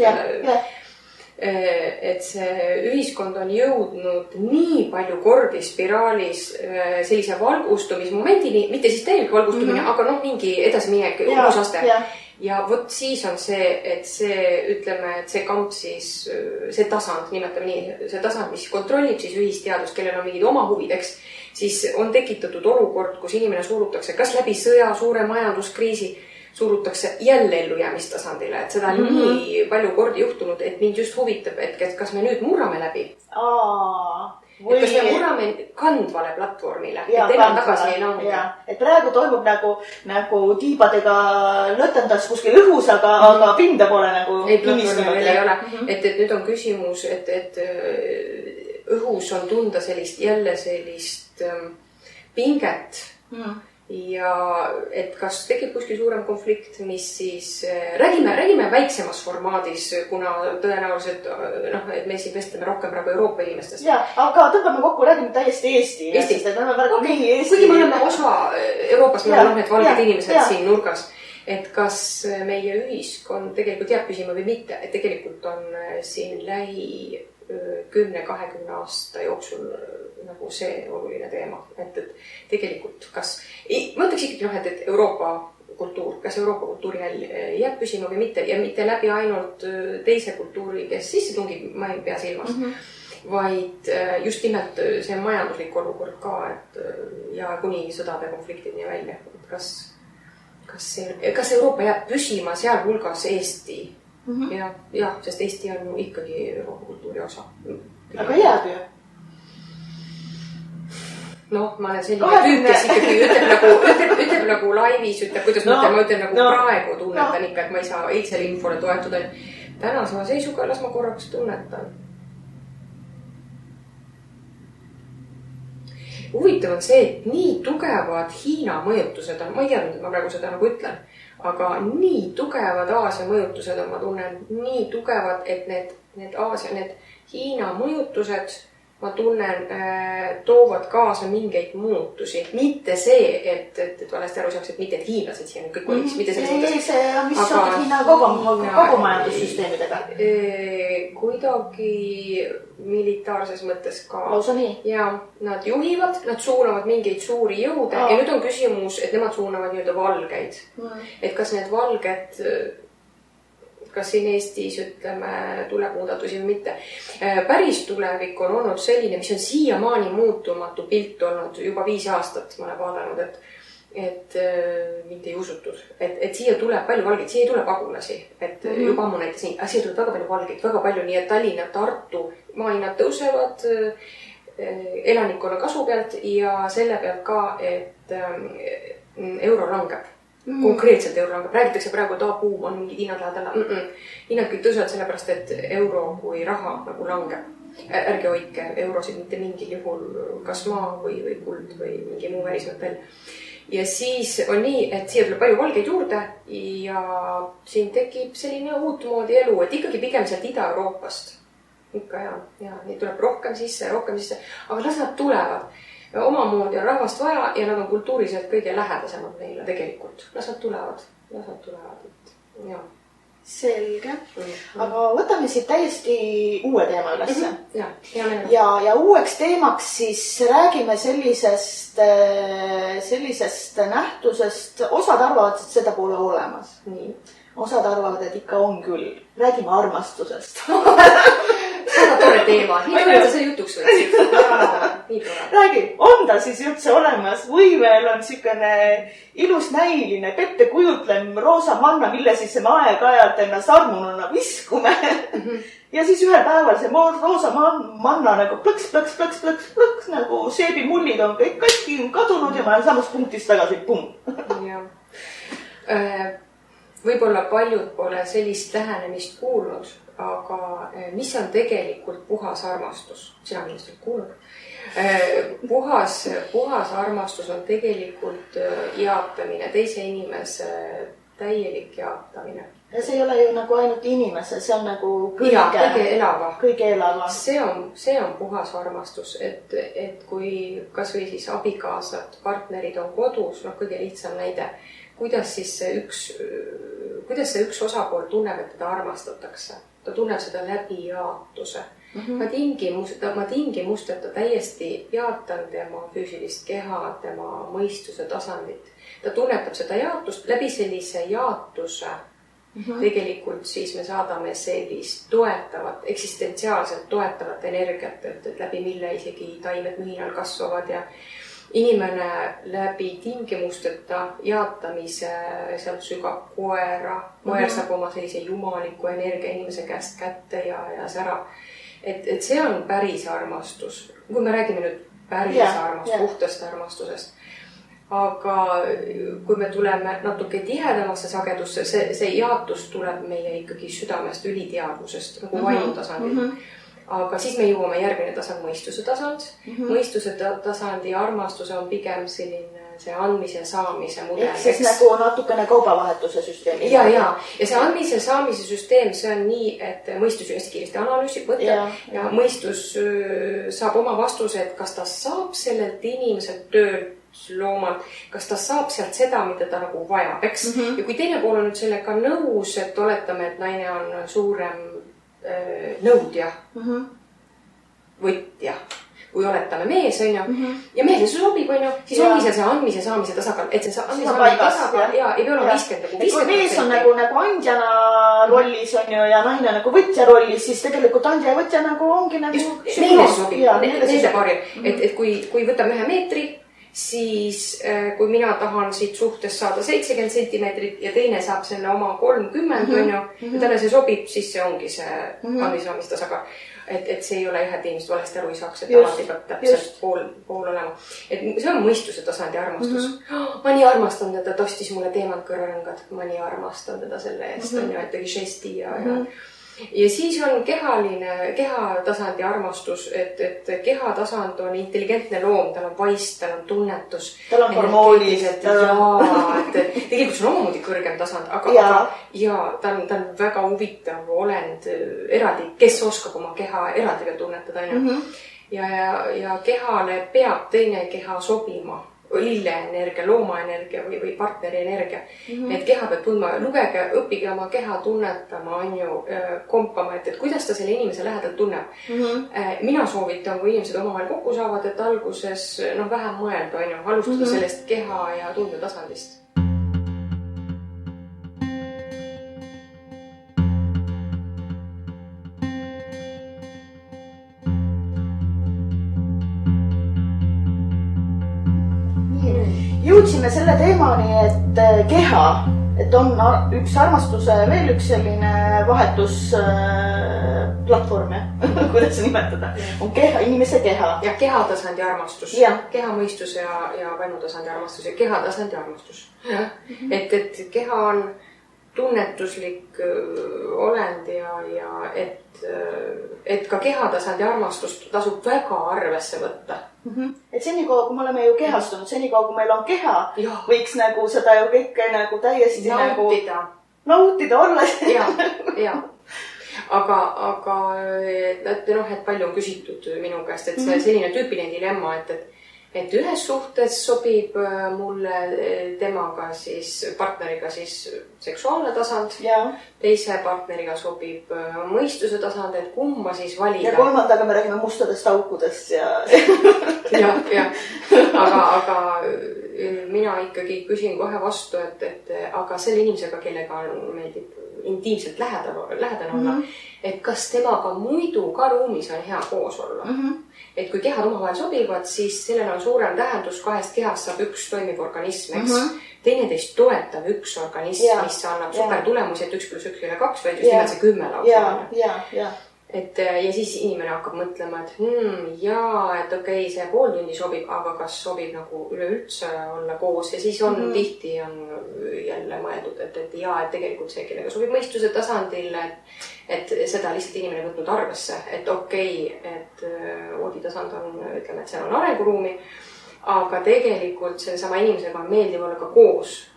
et see ühiskond on jõudnud nii palju kordi spiraalis sellise valgustumismomentini, mitte siis täielik valgustumine, aga mingi edasiminek, uus aste. Ja vot siis on see, et ütleme, et see kamp siis, see tasand, nimetame nii, see tasand, mis kontrollib siis ühisteadust, kellel on mingid oma huvideks, siis on tekitatud olukord, kus inimene surutakse kas läbi sõja, suure majanduskriisi, surutakse jälle ellujäämistasandile, et seda on nii palju kordi juhtunud, et mind just huvitab, et kas me nüüd murrame läbi. Et kas me murrame kandvale platvormile, et enam tagasi ei lange. Et praegu toimub nagu tiibadega lõtendas kuskil õhus, aga pinda pole nagu... Ei, platvormi veel ei ole. Et nüüd on küsimus, et õhus on tunda jälle sellist pinget ja et kas tekib kuskil suurem konflikt, mis siis räägime väiksemas formaadis, kuna tõenäoliselt et me siin vestleme rohkem praegu Euroopa inimestest. Aga tõmbame kokku, räägime täiesti Eesti. Kuigi me oleme osa Euroopas, me oleme need valged inimesed siin nurgas. et kas meie ühiskond tegelikult jääb püsima või mitte, et tegelikult on siin lähi 10-20 aasta jooksul nagu see oluline teema, et tegelikult ma ütleks ikkagi et Euroopa kultuur, kas Euroopa kultuurihäll jääb püsima või mitte ja mitte läbi ainult teise kultuuri, kes sisse tungib, ma ei pea silmas, vaid just nimelt see majanduslik olukord ka, et ja kuni sõdade konfliktidni välja, et kas Euroopa jääb püsima, sealhulgas Eesti. Ja, sest Eesti on ikkagi Euroopa kultuuri osa. Aga jääb ju. Noh, ma olen selline tüüp, kes ikkagi ütleb nagu laivis, kuidas ma ütlen nagu praegu tunnetan ikka, et ma ei saa eilsele infole toetuda. Tänasema seisuga las ma korraks tunnetan. Huvitav on see, et nii tugevad Hiina mõjutused on, ma ei teadnud, et ma praegu seda nagu ütlen, aga nii tugevad Aasia mõjutused on, ma tunnen nii tugevad, et need Hiina mõjutused, ma tunnen, toovad kaasa mingeid muutusi. Mitte see, et valesti aru saaks, et mitte et hiinlased siin kõik oliks, mitte selles mõttes. See on mis saab Hiina kaubamajandussüsteemidega? Kuidagi militaarses mõttes ka. Lausa nii? Ja nad juhivad, nad suunavad mingeid suuri jõude ja nüüd on küsimus, et nemad suunavad nii-öelda valgeid. Et kas need valged kas siin Eestis, ütleme, tuleb muudatusi või mitte. Päris tulevik on olnud selline, mis on siiamaani muutumatu pilt olnud juba 5 aastat, ma olen vaadanud, et mitte ei usutud, et siia tuleb palju valgeid, siia ei tule pagulasi, et juba ammu näitas nii, siia tuleb väga palju valgeid, väga palju, nii et Tallinna, Tartu maahinnad tõusevad elanikkonna kasu pealt ja selle pealt ka, et euro langeb. Konkreetselt euro langeb. Räägitakse praegu, et buum on mingid hinnad lähevad alla. Hinnad kõik tõusevad sellepärast, et euro kui raha nagu langeb. Ärge hoidke eurosid mitte mingil juhul kas maa või kuld või mingi muu välismetall. Ja siis on nii, et siia tuleb palju valgeid juurde ja siin tekib selline uut moodi elu, et ikkagi pigem sealt Ida-Euroopast. Ikka ja nii tuleb rohkem sisse, aga las nad tulevad. Omamoodi on rahvast vaja ja nad on kultuuriliselt kõige lähedasemad meile tegelikult. Las nad tulevad. Ja. Selge. Aga võtame siit täiesti uue teema ülesse. Ja uueks teemaks siis räägime sellisest nähtusest. Osad arvavad, et seda pole olemas. Nii. Osad arvavad, et ikka on küll. Räägime armastusest. Seda tore teema. Nii tore, et sa jutuks võtsid. Räägi, on ta siis üldse olemas või veel on sükene ilus näiline petekujutlem roosa manna, mille sisse me aeg-ajalt ennast armununa viskume. Ja siis ühel päeval see roosa manna nagu plõks, nagu seebimullid on kõik katki kadunud ja ma olen samast punktist tagasi, pum. Võib-olla paljud pole sellist lähenemist kuulnud, aga mis on tegelikult puhas armastus? Sina kindlasti oled kuulnud. Puhas armastus on tegelikult jaatamine, teise inimese täielik jaatamine. Ja see ei ole ju nagu ainult inimese, see on nagu kõige elava. See on puhas armastus, et kui kas või siis abikaasad, partnerid on kodus, kõige lihtsam näide, kuidas see üks osapool tunneb, et teda armastatakse. Ta tunneb seda läbi jaatuse. Ma tingimusteta täiesti jaatan tema füüsilist keha, tema mõistuse tasandit. Ta tunnetab seda jaatust läbi sellise jaatuse. Tegelikult siis me saadame sellist toetavat, eksistentsiaalselt toetavat energiat, et läbi mille isegi taimed mühinal kasvavad ja inimene läbi tingimusteta jaatamise sealt sügab koera. Koer saab oma sellise jumaliku energia inimese käest kätte ja sära. Et see on päris armastus. Kui me räägime nüüd päris armastus, puhtast armastusest. Aga kui me tuleme natuke tihedamasse sagedusse, see jaatus tuleb meie ikkagi südamest, üliteadvusest, nagu vaimutasandil. Aga siis me jõuame järgmine tasand, mõistuse tasand. Mõistuse tasandi armastus on pigem selline see andmise saamise mudel. Ehk siis nagu natukene kaubavahetuse süsteem. Ja see andmise saamise süsteem, see on nii, et mõistus hästi kiiresti analüüsib mõtleb ja mõistus saab oma vastuse, et kas ta saab sellelt inimeselt töölt loomalt, kas ta saab sealt seda, mida ta nagu vajab, eks? Ja kui teine pool on nüüd sellega nõus, et oletame, et naine on suurem nõudja, võtja, kui oletame mees, on ju, ja mees sobib, on ju, siis ongi see andmise saamise tasakaal, et see andmise saamise tasakaal ja ei pea olema 50. Kui mees on nagu andjana rollis, on ju, ja naine nagu võtja rollis, siis tegelikult andja ja võtja nagu ongi nagu... Just, neile sobib, neile paari. Et kui võtame 1 meetri, siis kui mina tahan siit suhtest saada 70 sentimeetrit ja teine saab selle oma 30, on ju, ja talle see sobib, siis see ongi see andmise saamise tasakaal. Et see ei ole ühed inimesed valesti aru ei saaks, et alati peab täpselt pool olema. Et see on mõistuse tasandi armastus. Ma nii armastan teda, ta ostis mulle teemantkõrvarõngad. Ma nii armastan teda selle eest, on ju, et tegi žesti ja siis on kehatasandi armastus, et kehatasand on intelligentne loom, tal on vaist, tal on tunnetus. Tal on hormoonid. Tegelikult see on omamoodi kõrgem tasand, aga ta on väga huvitav olend eraldi, kes oskab oma keha eraldi veel tunnetada. Ja kehale peab teine keha sobima. Lilleenergia, loomaenergia või partneri energia. Et keha peab tundma, lugege, õppige oma keha tunnetama, on ju, kompama, et kuidas ta selle inimese lähedalt tunneb. Mina soovitan, kui inimesed omavahel kokku saavad, et alguses vähem mõelda, on ju, alustada sellest keha ja tunde tasandist. Jõudsime selle teemani, et keha, et on üks armastuse veel üks selline vahetusplatvorm, kuidas nimetada, on keha, inimese keha. Ja kehatasandi armastus, kehamõistuse ja vaimutasandi armastus ja kehatasandi armastus. Et keha on tunnetuslik olend ja et ka kehatasandi armastust tasub väga arvesse võtta. Et senikaua, kui me oleme ju kehastunud, senikaua, kui meil on keha, võiks nagu seda ju kõike nagu täiesti nautida olla. Ja. Aga et palju on küsitud minu käest, et selline tüüpiline dilemma, et ühes suhtes sobib mulle temaga siis, partneriga siis seksuaalne tasand, teise partneriga sobib mõistuse tasand, et kumma siis valida. Ja kolmandaga me räägime mustadest aukudest ja... Aga mina ikkagi küsin kohe vastu, et aga selle inimesega, kellega meeldib intiimselt lähedane olla, et kas temaga muidu ka ruumis on hea koos olla. Et kui kehad omavahel sobivad, siis sellel on suurem tähendus, kahest kehast saab üks toimiv organism, eks? Teineteist toetav üks organism, mis annab super tulemusi, et 1 + 1 ei ole 2, vaid just nimelt see 10 lausa. Ja siis inimene hakkab mõtlema, et okei, see pool tundi sobib, aga kas sobib nagu üleüldse olla koos ja siis on tihti on jälle mõeldud, et tegelikult see, kellega sobib mõistuse tasandil, et seda lihtsalt inimene võtnud arvesse, et okei, et vooditasand on, ütleme, et seal on arenguruumi, aga tegelikult selle sama inimesega on meeldiv olla ka koos.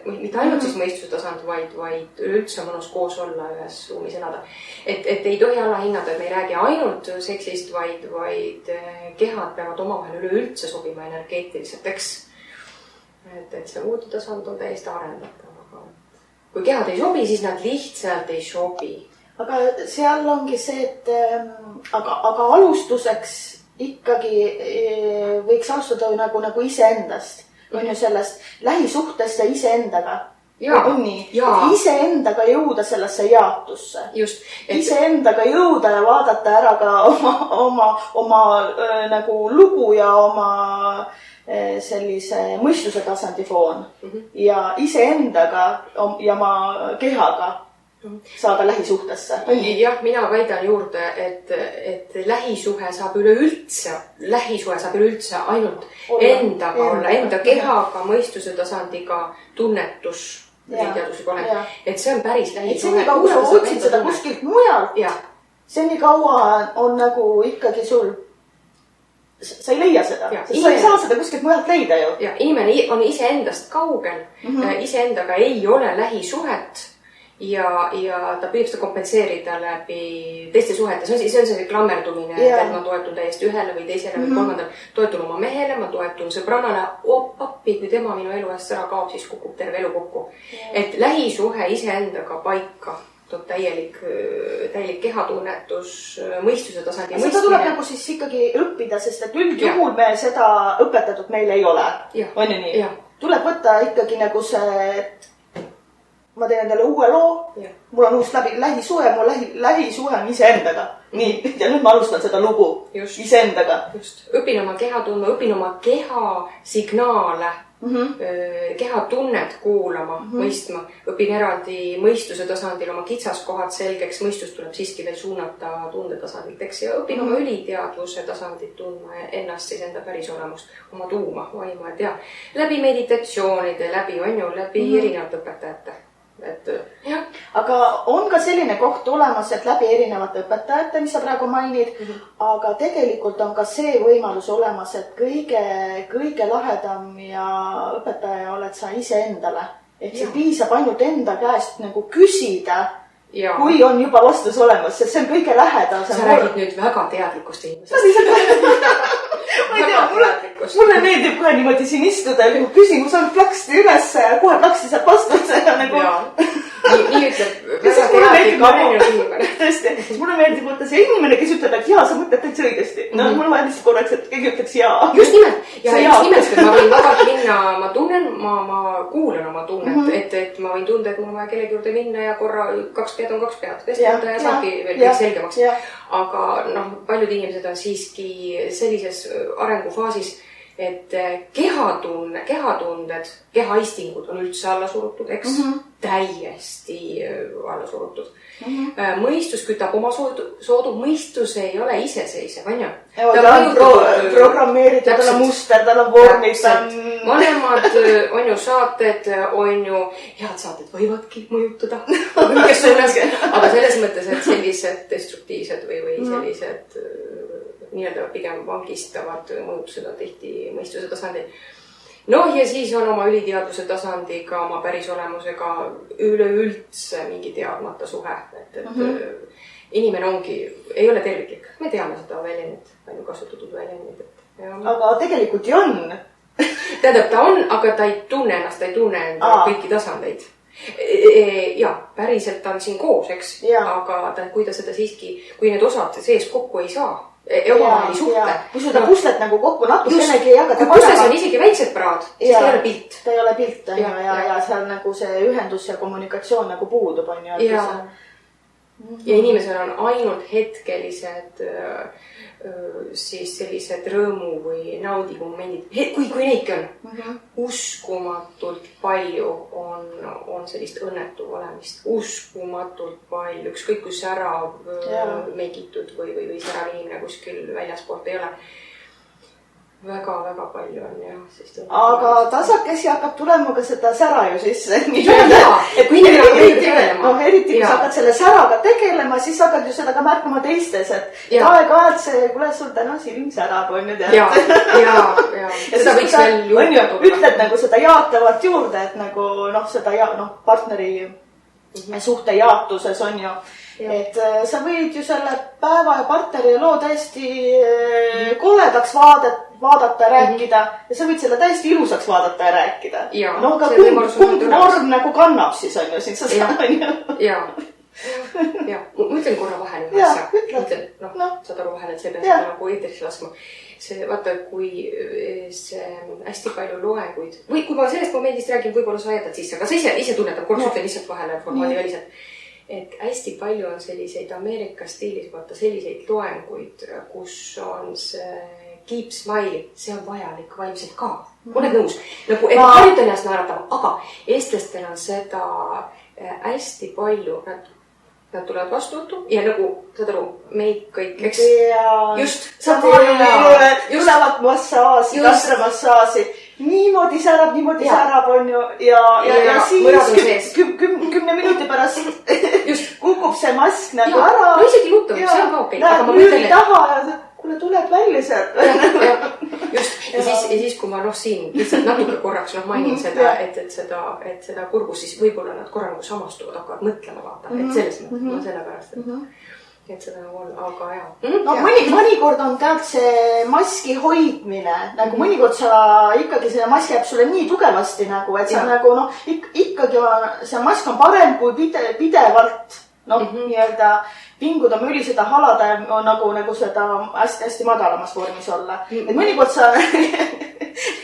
Mitte ainult siis mõistuse tasand, vaid üldse mõnus koos olla ühes ruumis elada. Et ei tohi alla hinnata, et me ei räägi ainult seksist, vaid kehad peavad omavahel üleüldse sobima energeetiliselt, eks. Et see vooditasand on täiesti arendatav. Kui kehad ei sobi, siis nad lihtsalt ei sobi. Aga seal ongi see, et aga alustuseks ikkagi võiks alustada nagu iseendast. On ju sellest lähisuhtest ja iseendaga. Iseendaga jõuda sellesse jaotusse. Iseendaga jõuda ja vaadata ära ka oma nagu lugu ja oma sellise mõistuse tasandi foon. Ja iseendaga ja oma kehaga saada lähisuhtesse. Jah, mina väidan juurde, et lähisuhe saab üleüldse ainult endaga olla, enda kehaga, mõistuse tasandiga, tunnetus, teaduslik olend. Et see on päris lähisuhe. Et senikaua, kui sa otsid seda kuskilt mujalt, senikaua on nagu ikkagi sul, sa ei leia seda. Sa ei saa seda kuskilt mujalt leida ju. Inimene on iseendast kaugel, iseendaga ei ole lähisuhet. ja ta püüab seda kompenseerida läbi teiste suhete. See on see klammerdumine, et ma toetun täiesti ühele või teisele või kolmandale. Toetun oma mehele, ma toetun sõbrannale. Appi, kui tema minu elu eest ära kaob, siis kukub terve elu kokku. Et lähisuhe iseendaga paika toob täielik kehatunnetus, mõistuse tasandi. Seda tuleb nagu siis ikkagi õppida, sest et üldjuhul me seda õpetatud meil ei ole. On ju nii? Tuleb võtta ikkagi nagu see, ma teen endale uue loo, mul on uus lähisuhe, mul lähisuhe on iseendaga. Nii, ja nüüd ma alustan seda lugu iseendaga. Õpin oma keha tundma, õpin oma keha signaale, keha tunnet kuulama, mõistma. Õpin eraldi mõistuse tasandil oma kitsaskohad selgeks, mõistus tuleb siiski veel suunata tunde tasandilt, ja õpin oma üliteadvuse tasandit tundma ennast siis enda päris olemust, oma tuuma, vaima, läbi meditatsioonide, läbi erinevate õpetajate. Aga on ka selline koht olemas, et läbi erinevate õpetajate, mis sa praegu mainid, aga tegelikult on ka see võimalus olemas, et kõige lahedam ja õpetaja oled sa ise endale. Et see piisab ainult enda käest nagu küsida, kui on juba vastus olemas, sest see on kõige lähedal. Sa räägid nüüd väga teadlikust inimesest. Ma ei tea, mulle meeldib kohe niimoodi siin istuda, kui küsimus on plaksti üles ja kohe plaksti saab vastuse. Nii ütleb väga teadlik arenenud inimene. Tõesti, mulle meeldib võtta see inimene, kes ütleb, et sa mõtled täitsa õigesti. Mulle vaja korraks, et keegi ütleks jaa. Just nimelt, et ma võin vabalt minna, ma tunnen, ma kuulan oma tunnet, et ma võin tunda, et mul on vaja kellegi juurde minna ja korra 2 pead on 2 pead. Vestelda ja saabki veel kõik selgemaks. Aga paljud inimesed on siiski sellises arengufaasis, et kehatunded, kehaistingud on üldse alla surutud, eks? Täiesti alla surutud. Mõistus kütab oma soodu, mõistus ei ole iseseisev, on ju? Ta on programmeeritud, tal on muster, tal on vormid. Vanemad on ju saated, on ju head saated võivadki mõjutada. Aga selles mõttes, et sellised destruktiivsed või sellised nii-öelda pigem vangistavad mõjutused on tihti mõistuse tasandil. Ja siis on oma üliteadvuse tasandiga, oma päris olemusega üleüldse mingi teadmata suhe. Et inimene ei ole terviklik. Me teame seda väljendit, palju kasutatud väljendit. Aga tegelikult ju on. Tähendab, ta on, aga ta ei tunne ennast, ta ei tunne enda kõiki tasandeid. Päriselt ta on siin koos, eks? Aga kui ta seda siiski, kui need osad sees kokku ei saa, omavaheli suhte. Kui seda puslet nagu kokku natukenegi ei hakata kui pusles on isegi väiksed praad, siis ta ei ole pilt. Ta ei ole pilt, ja seal nagu see ühendus ja kommunikatsioon nagu puudub, on ju. Ja inimesel on ainult hetkelised siis sellised rõõmu või naudingu momendid. Kui neidki on, uskumatult palju on sellist õnnetu olemist. Uskumatult palju. Ükskõik kui särav megitud või särav inimene kuskil väljaspoolt ei ole. Väga palju on, jah. Aga tasakesi hakkab tulema ka seda sära ju sisse. Eriti kui sa hakkad selle säraga tegelema, siis hakkad ju seda ka märkama teistes, et aeg-ajalt see, kuule, sul täna silm särab, on ju tead. Ja seda võiks veel juurde tulla. Ütled nagu seda jaatavat juurde, et nagu seda partneri suhte jaatuses on ju. Et sa võid ju selle päeva ja partneri ja loo täiesti koledaks vaadata ja rääkida ja sa võid selle täiesti ilusaks vaadata ja rääkida. Aga kumb vorm nagu kannab siis on ju siin seda on ju. Ma ütlen korra vahel ühe asja. Saad aru vahel, et see peab seda nagu eetrisse laskma. Vaata, kui see hästi palju loenguid või kui ma sellest momendist räägin, võib-olla sa jätad sisse, aga sa ise tunnetab, korraks ütlen lihtsalt vahele formaadi väliselt. Et hästi palju on selliseid Ameerika stiilis, vaata selliseid loenguid, kus on see keep smile, see on vajalik vaimselt ka. Oled nõus? Nagu, et harjuta ennast naeratama, aga eestlastel on seda hästi palju, nad tulevad vastuutu ja nagu, saad aru, meid kõik, eks? Just, tulevad massaasi, kasramassaaasi. Niimoodi särab on ju ja siis 10 minuti pärast kukub see mask nagu ära. No isegi luttav, see on ka okei. Läheb müüri taha ja kuule, tuleb välja sealt. just, ja siis kui ma siin lihtsalt natuke korraks mainin seda, et seda kurbus, siis võib-olla nad korra nagu samastuvad, hakkavad mõtlema, vaata, et selles mõttes, sellepärast, et seda nagu on, aga jah. No mõnikord on tead see maski hoidmine, nagu mõnikord sa ikkagi see mask jääb sulle nii tugevasti nagu, et sa nagu ikkagi see mask on parem kui pidevalt nii-öelda pinguda, müliseda, halada ja nagu seda hästi madalamas vormis olla. Et mõnikord sa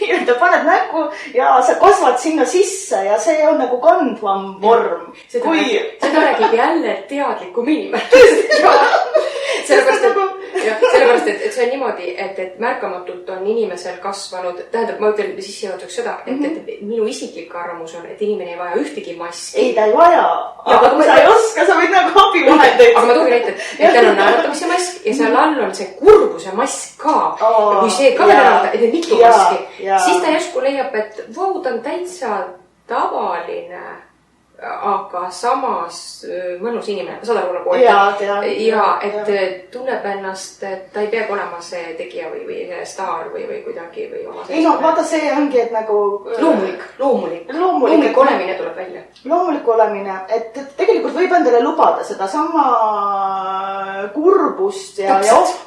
nii-öelda paned näkku ja sa kasvad sinna sisse ja see on nagu kandvam vorm. Seda räägib jälle teadlikum inimene. Sellepärast, et see on niimoodi, et märkamatult on inimesel kasvanud, tähendab, ma ütlen sissejuhatuseks seda, et minu isiklik arvamus on, et inimene ei vaja ühtegi maski. Ei, ta ei vaja, aga kui sa ei oska, sa võid nagu abivahendeid. Aga ma toogin näite, et tal on naeratamise mask ja seal all on see kurbuse mask ka. Ja kui see ka veel naerata, et need mitu maski, siis ta järsku leiab, et vau, ta on täitsa tavaline, aga samas mõnus inimene, saad aru nagu, et tunneb ennast, et ta ei peagi olema see tegija või staar või kuidagi või oma ei no, vaata see ongi, et nagu loomulik olemine tuleb välja. Loomulik olemine, et tegelikult võib endale lubada seda sama kurbust ja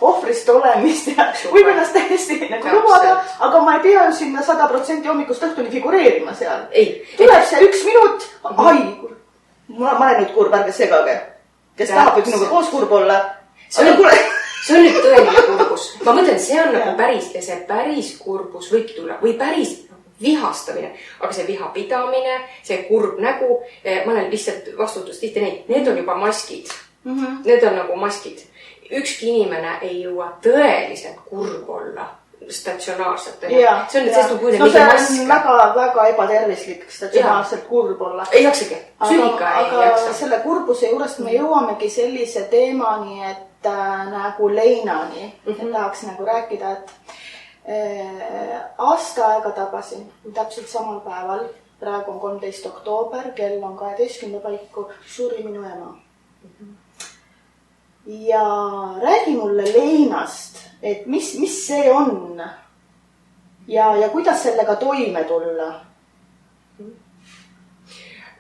ohvrist olemist ja võib ennast täiesti nagu lubada, aga ma ei pea ju sinna 100% hommikust õhtuni figureerima seal. Tuleb see 1 minut, ma olen nüüd kurb, ärge segage. Kes tahab võib minuga koos kurb olla. See on nüüd tõeline kurbus. Ma mõtlen, see on nagu päris ja see päris kurbus võib tulla või päris vihastamine. Aga see vihapidamine, see kurb nägu, ma olen lihtsalt vastutust tihti neid. Need on juba maskid. Need on nagu maskid. Ükski inimene ei jõua tõeliselt kurb olla statsionaarselt. See on väga ebatervislik statsionaarselt kurb olla. Ei jaksagi. Aga selle kurbuse juurest me jõuamegi sellise teemani, et nagu leinani. Tahaks nagu rääkida, et aasta aega tagasi, täpselt samal päeval, praegu on 13. oktoober, kell on 12. paiku, suri minu ema. Ja räägi mulle leinast, et mis see on ja kuidas sellega toime tulla?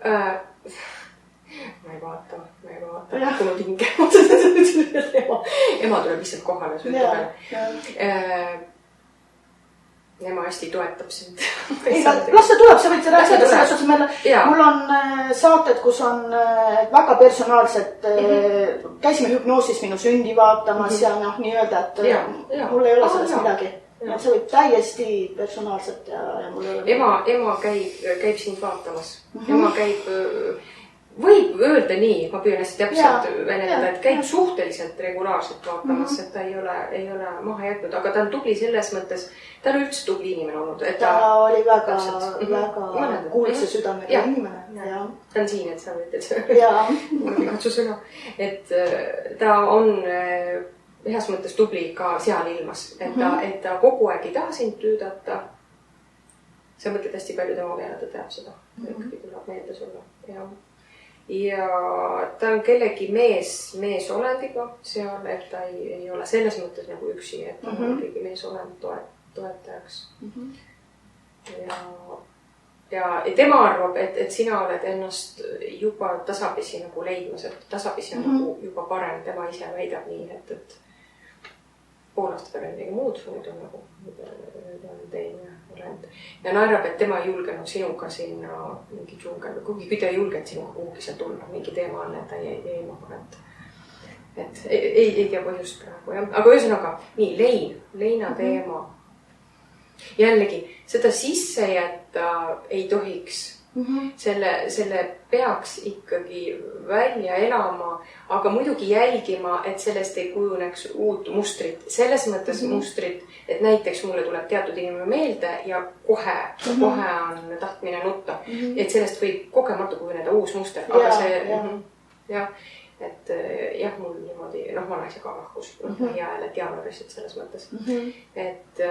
Ma ei vaata. Kuna tinge. Ema tuleb lihtsalt kohale. Ema hästi toetab sind. Las see tuleb, sa võid see rääkida selles suhtes. Mul on saated, kus on väga personaalsed, käisime hüpnoosis minu sündi vaatamas ja nii-öelda, et mul ei ole sellest midagi. See võib täiesti personaalselt ja mul ei ole. Ema käib sind vaatamas. Ema käib, võib öelda nii, ma püüan hästi täpselt väljendada, et käib suhteliselt regulaarselt vaatamas, et ta ei ole maha jätnud, aga ta on tubli selles mõttes, ta on üldse tubli inimene olnud. Ta oli väga kuulse südamega inimene. Ta on siin, et sa võid katsu sõna. Et ta on heas mõttes tubli ka seal ilmas, et ta kogu aeg ei taha sind tüüdata. Sa mõtled hästi palju tema peale, ta teab seda. Ikkagi tuleb meelde sulle. Ja ta on kellegi meesolendiga seal, et ta ei ole selles mõttes nagu üksi, et ta on ikkagi meesolend toetajaks. Ja tema arvab, et sina oled ennast juba tasapisi nagu leidmas, et tasapisi on nagu juba parem, tema ise väidab nii, et pool aastat peale midagi muud, nüüd on nagu teine olend. Ja naerab, et tema ei julgenud sinuga sinna mingi džungel, kuigi ta ei julgenud sinuga kuhugi seal tulla, mingi teema on, et ta ei maha, et ei tea põhjust praegu. Aga ühesõnaga, nii, leina teema. Jällegi, seda sisse jätta ei tohiks. Selle peaks ikkagi välja elama, aga muidugi jälgima, et sellest ei kujuneks uut mustrit. Selles mõttes mustrit, et näiteks mulle tuleb teatud inimene meelde ja kohe on tahtmine nutta. Et sellest võib kogemata kujuneda uus muster. Aga see, et mul niimoodi, ma naise ka lahkus. Hea jälle jaanuarisid selles mõttes. Et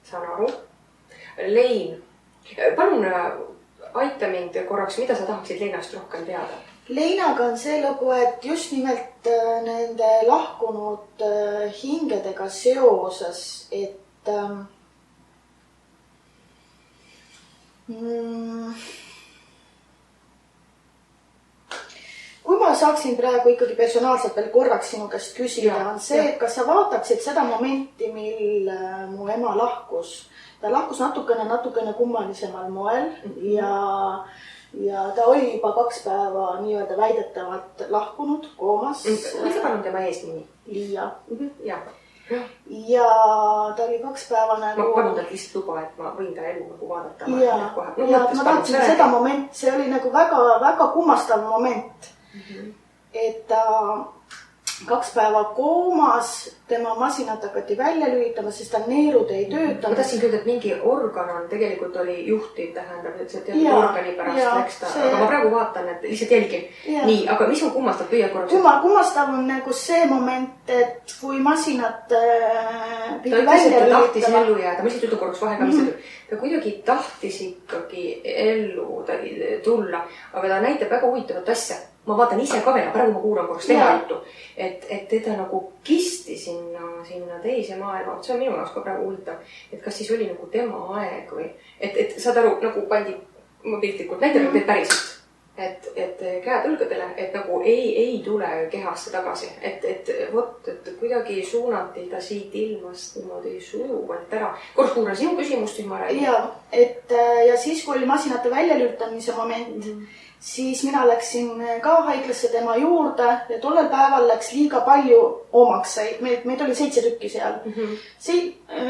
saan aru. Lein, palun aita mind korraks, mida sa tahaksid Leinast rohkem teada? Leinaga on see lugu, et just nimelt nende lahkunud hingedega seoses, et kui ma saaksin praegu ikkagi personaalselt veel korraks sinu käest küsida, on see, et kas sa vaataksid seda momenti, mil mu ema lahkus. Ta lahkus natukene kummalisemal moel ja ta oli juba 2 päeva nii-öelda väidetavalt lahkunud koomas. Mis palun tema eesnimi? Liia. Ja ta oli 2 päeva nagu... Ma palun talt lihtsalt luba, et ma võin ta elu nagu vaadata. Ja ma tahtsin seda moment, see oli nagu väga kummastav moment. Et ta 2 päeva koomas, tema masinat hakati välja lülitama, sest ta neerud ei tööta. Ma tahtsin küll, et mingi organ on tegelikult oli juhtiv, tähendab, et see teatud organi pärast läks ta. Aga ma praegu vaatan, et lihtsalt jälgin. Nii, aga mis on kummastav püüa korraks? Kummastav on nagu see moment, et kui masinat ta ütles, et ta tahtis ellu jääda. Ma lihtsalt ütlen korraks vahega, mis ta kuidagi tahtis ikkagi ellu tulla, aga ta näitab väga huvitavat asja. Ma vaatan ise ka veel, praegu ma kuulan korraks tema juttu, et teda nagu kisti sinna teise maailma. See on minu jaoks ka praegu huvitav, et kas siis oli nagu tema aeg või, et saad aru, nagu pandi piltlikult näitab, et päriselt, et käed õlgadele, et nagu ei tule kehasse tagasi, et kuidagi suunati ta siit ilmast niimoodi sujuvalt ära. Korras kuulan sinu küsimust, siis ma räägin. Ja siis, kui oli masinate väljalülitamise moment, siis mina läksin ka haiglasse tema juurde ja tollel päeval läks liiga palju omakseid. Meid oli 7 tükki seal.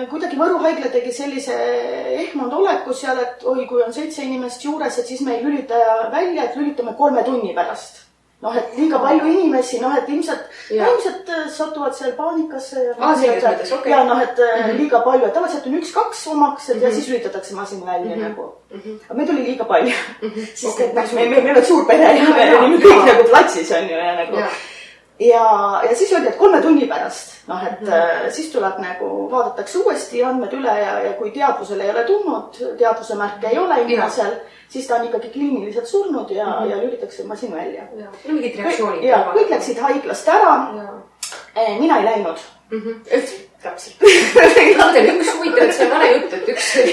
Kuidagi Võru haigla tegi sellise ehmanud oleku seal, et oi, kui on 7 inimest juures, et siis me ei lülita välja, et lülitame 3 tunni pärast. Et liiga palju inimesi, et ilmselt satuvad seal paanikasse. Et liiga palju, et tavaliselt on 1-2 omaksed ja siis lülitatakse masin välja nagu. Aga meid oli liiga palju. Sest et meil on suur pere ja meil oli kõik nagu platsis on ju. Ja siis öeldi, et 3 tunni pärast. Siis tuleb nagu vaadatakse uuesti andmed üle ja kui teadvusel ei ole tulnud, teadvuse märke ei ole inimesel, siis ta on ikkagi kliiniliselt surnud ja lülitakse masin välja. Mingid reaktsioonid. Kõik läksid haiglast ära. Mina ei läinud. Täpselt. Üks huvitav, et see on vale jutt, et üks ei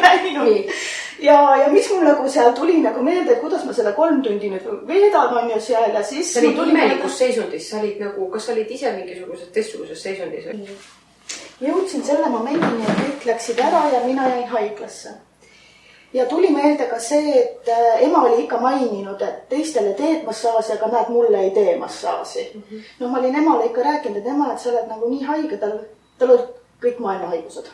läinud. Ja mis mul nagu seal tuli nagu meelde, et kuidas ma selle 3 tundi nüüd veedan on ju seal ja siis... Sa olid imelikus seisundis, kas sa olid ise mingisuguses teistsuguses seisundis? Jõudsin selle momendini, et kõik läksid ära ja mina jäin haiglasse. Ja tuli meelde ka see, et ema oli ikka maininud, et teistele teed massaaži, aga näed, mulle ei tee massaaži. Ma olin emale ikka rääkinud, et ema, et sa oled nagu nii haige, tal olid kõik maailma haigused.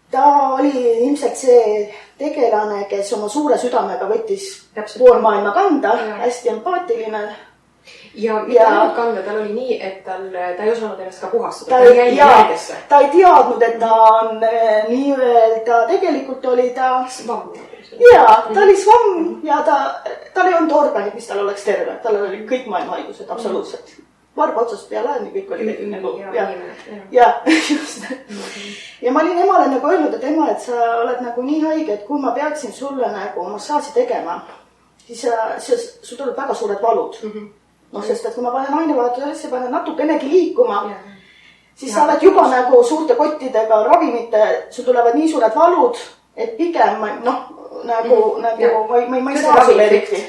Ta oli ilmselt see tegelane, kes oma suure südamega võttis pool maailma kanda, hästi empaatiline. Ja mitte ainult kanda, tal oli nii, et ta ei osanud ennast ka puhastada. Ta ei teadnud, et ta on nii-öelda, tegelikult oli ta... Svamm. Ta oli svamm ja tal ei olnud organit, mis tal oleks terve. Tal oli kõik maailma haigused, absoluutselt. Varba otsast peale, kõik oli nagu... Just. Ja ma olin emale nagu öelnud, et ema, et sa oled nagu nii haige, et kui ma peaksin sulle nagu massaaži tegema, siis sul tuleb väga suured valud. Sest et kui ma panen ainevahetusesse, panen natukenegi liikuma, siis sa oled juba nagu suurte kottidega ravimite, sul tulevad nii suured valud, et pigem ma ei saa sulle eriti.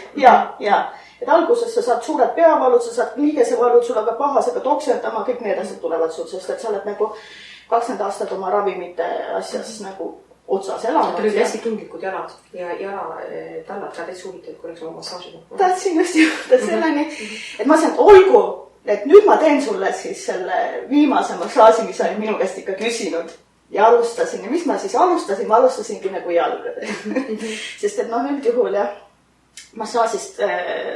Et alguses sa saad suured peavalud, sa saad liigesevalud, sul aga pahasega toksendama, kõik need asjad tulevad sul, sest et sa oled nagu 20 aastat oma ravimite asjas nagu otsas elanud. Tal olid hästi tundlikud jalad ja jalatallad ka täitsa huvitatud, kui oleks oma massaaži. Tahtsin just jõuda selleni, et ma sain, et olgu, et nüüd ma teen sulle siis selle viimase massaaži, mis sa olid minu käest ikka küsinud. Ja alustasin. Ja mis ma siis alustasin? Ma alustasingi nagu jalgade. Sest et üldjuhul massaasist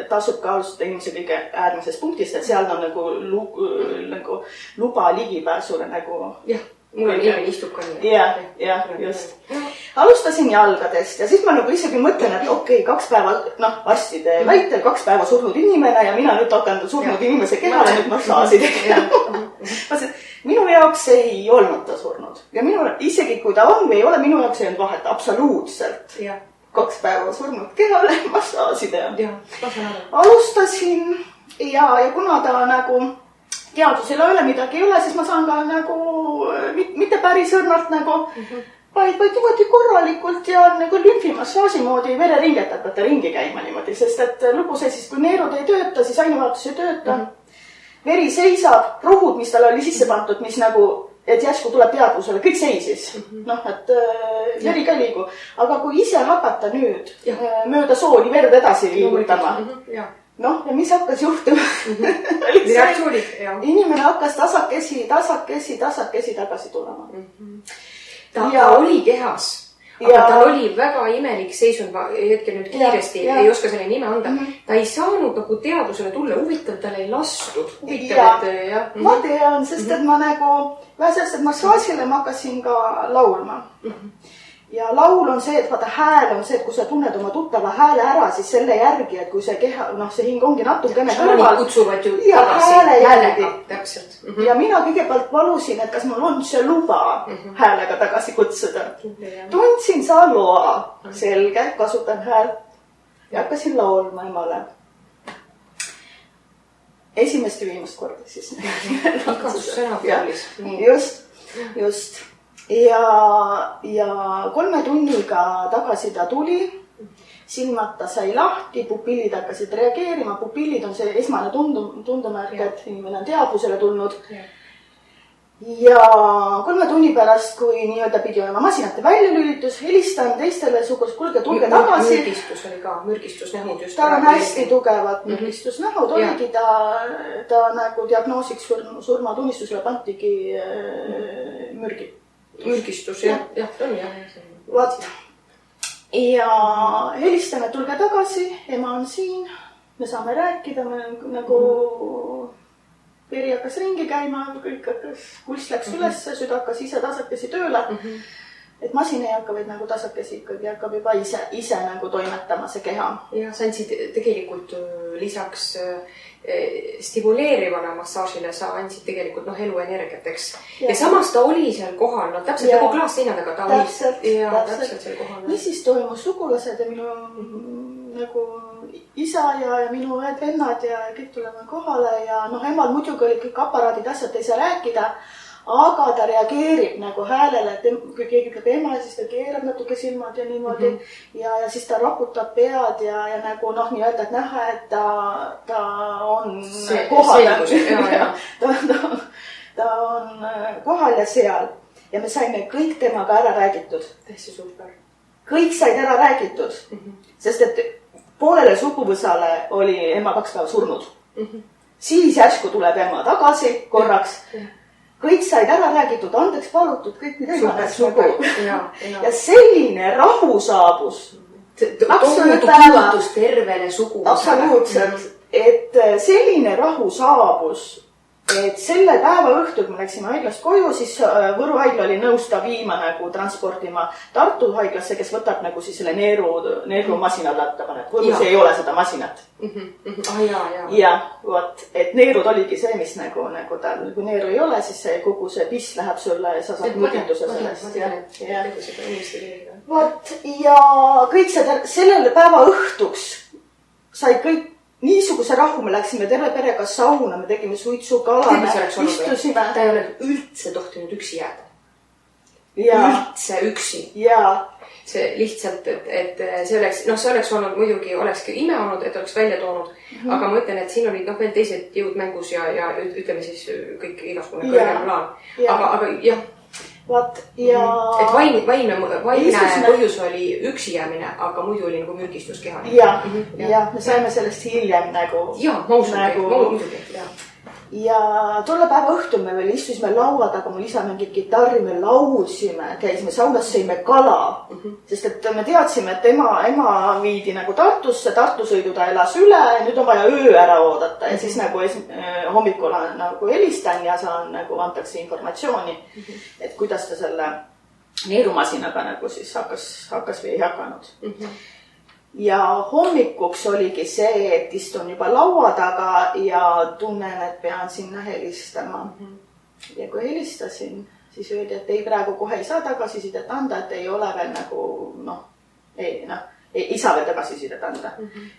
tasub ka alustada inimese kõige äärmises punktist, et seal on nagu luba ligipääsule nagu... Jah, mul on inimene istub ka nii. Jah, just. Alustasin jalgadest ja siis ma nagu isegi mõtlen, et okei, 2 päeva, arstide väitel 2 päeva surnud inimene ja mina nüüd hakkan surnud inimese kehale nüüd massaasi tegema. Minu jaoks ei olnud ta surnud. Ja isegi kui ta on või ei ole, minu jaoks ei olnud vahet absoluutselt. 2 päeva surnud kehale massaasi teha. Alustasin ja kuna ta nagu teadusel ei ole midagi ei ole, siis ma saan ka nagu mitte päris õrnalt nagu, vaid niimoodi korralikult ja nagu lümfimassaaži moodi vereringet hakata ringi käima niimoodi, sest et lugu see siis, kui neerud ei tööta, siis ainevahetus ei tööta. Veri seisab, rohud, mis tal oli sisse pandud, mis nagu, et järsku tuleb teadvusele, kõik seisis. Noh, et veri ka ei liigu. Aga kui ise hakata nüüd mööda sooli verd edasi liigutama, noh, ja mis hakkas juhtuma? Inimene hakkas tasakesi tagasi tulema. Ta oli kehas. Aga tal oli väga imelik seisund, ma hetkel nüüd kiiresti ei oska selle nime anda. Ta ei saanud nagu teadusele tulla, huvitav, tal ei lastud. Ma tean, sest et ma nagu vähesest, et massaažile ma hakkasin ka laulma. Ja laul on see, et vaata hääl on see, et kui sa tunned oma tuttava hääle ära, siis selle järgi, et kui see keha, noh, see hing ongi natukene kõrval. Kutsuvad ju ja hääle järgi. Täpselt. Ja mina kõigepealt palusin, et kas mul on see luba häälega tagasi kutsuda. Tundsin saa loa. Selge, kasutan hääl. Ja hakkasin laulma emale. Esimest ja viimast korda siis. Igas sõnakoolis. Just. Ja 3 tunniga tagasi ta tuli, silmad ta sai lahti, pupillid hakkasid reageerima, pupillid on see esmane tundumärk, et inimene on teadvusele tulnud. Ja 3 tunni pärast, kui nii-öelda pidi olema masinate väljalülitus, helistan teistele sugus, kulge, tulge tagasi. Mürgistus oli ka, mürgistusnähud just. Tal on hästi tugevad mürgistusnähud, oligi ta nagu diagnoosiks surmatunnistusele pantigi mürgi. Mürgistus, jah, on jah. Vaat. Ja helistan, et tulge tagasi, ema on siin, me saame rääkida, me nagu veri hakkas ringi käima, kõik hakkas, pulss läks ülesse, süda hakkas ise tasakesi tööle. Et masin ei hakka, vaid nagu tasakesi ikkagi hakkab juba ise nagu toimetama see keha. Ja sa andsid tegelikult lisaks stimuleerivana massaažile, sa andsid tegelikult eluenergiat, eks. Ja samas ta oli seal kohal, täpselt nagu klaasseinaga ta oli. Täpselt seal kohal. Mis siis toimus? Sugulased ja minu nagu isa ja minu vennad ja kõik tuleme kohale ja emal muidugi oli kõik aparaadid, asjad ei saa rääkida. Aga ta reageerib nagu häälele, et kui keegi ütleb ema, siis ta keerab natuke silmad ja niimoodi. Ja siis ta raputab pead ja nagu nii-öelda, et näha, et ta on kohal. Ta on kohal ja seal. Ja me saime kõik temaga ära räägitud. Täiesti super. Kõik said ära räägitud. Sest et poolele suguvõsale oli ema 2 päeva surnud. Siis järsku tuleb ema tagasi korraks. Kõik said ära räägitud, andeks palutud, kõik mida sugu. Ja selline rahu saabus. Absoluutus tervele sugu. Absoluutselt. Et selline rahu saabus, et selle päeva õhtul, kui me läksime haiglast koju, siis Võru haigla oli nõus ta viima nagu transportima Tartu haiglasse, kes võtab nagu siis selle neerumasina tatta paneb. Võrus ei ole seda masinat. Ja, vot, et neerud oligi see, mis nagu tal, kui neeru ei ole, siis kogu see piss läheb sulle ja sa saad mõtenduse sellest. Vot, ja kõik sellele päeva õhtuks sai kõik niisuguse rahu, me läksime terve perega sauna, me tegime suitsukala, istusime. Ta ei ole üldse tohtinud üksi jääda. Üldse üksi. See lihtsalt, et see oleks olnud muidugi, olekski ime olnud, et oleks välja toonud. Aga ma ütlen, et siin olid veel teised jõud mängus ja ütleme siis kõik igasugune kõrgem plaan. Aga jah. Et vaimne põhjus oli üksi jäämine, aga muidu oli nagu mürgistus keha. Ja me saime sellest hiljem nagu. Ja, ma usugi. Ja tolle päeva õhtul me veel istusime laua taga, mul isa mängib kitarri, me laulsime, käisime saunas, sõime kala. Sest et me teadsime, et ema viidi nagu Tartusse, Tartu sõidu ta elas üle, nüüd on vaja öö ära oodata. Ja siis nagu hommikul nagu helistan ja saan nagu antakse informatsiooni, et kuidas ta selle neerumasinaga nagu siis hakkas või ei hakanud. Ja hommikuks oligi see, et istun juba laua taga ja tunnen, et pean sinna helistama. Ja kui helistasin, siis öeldi, et ei praegu kohe ei saa tagasisidet anda, et ei ole veel nagu, isa veel tagasisidet anda.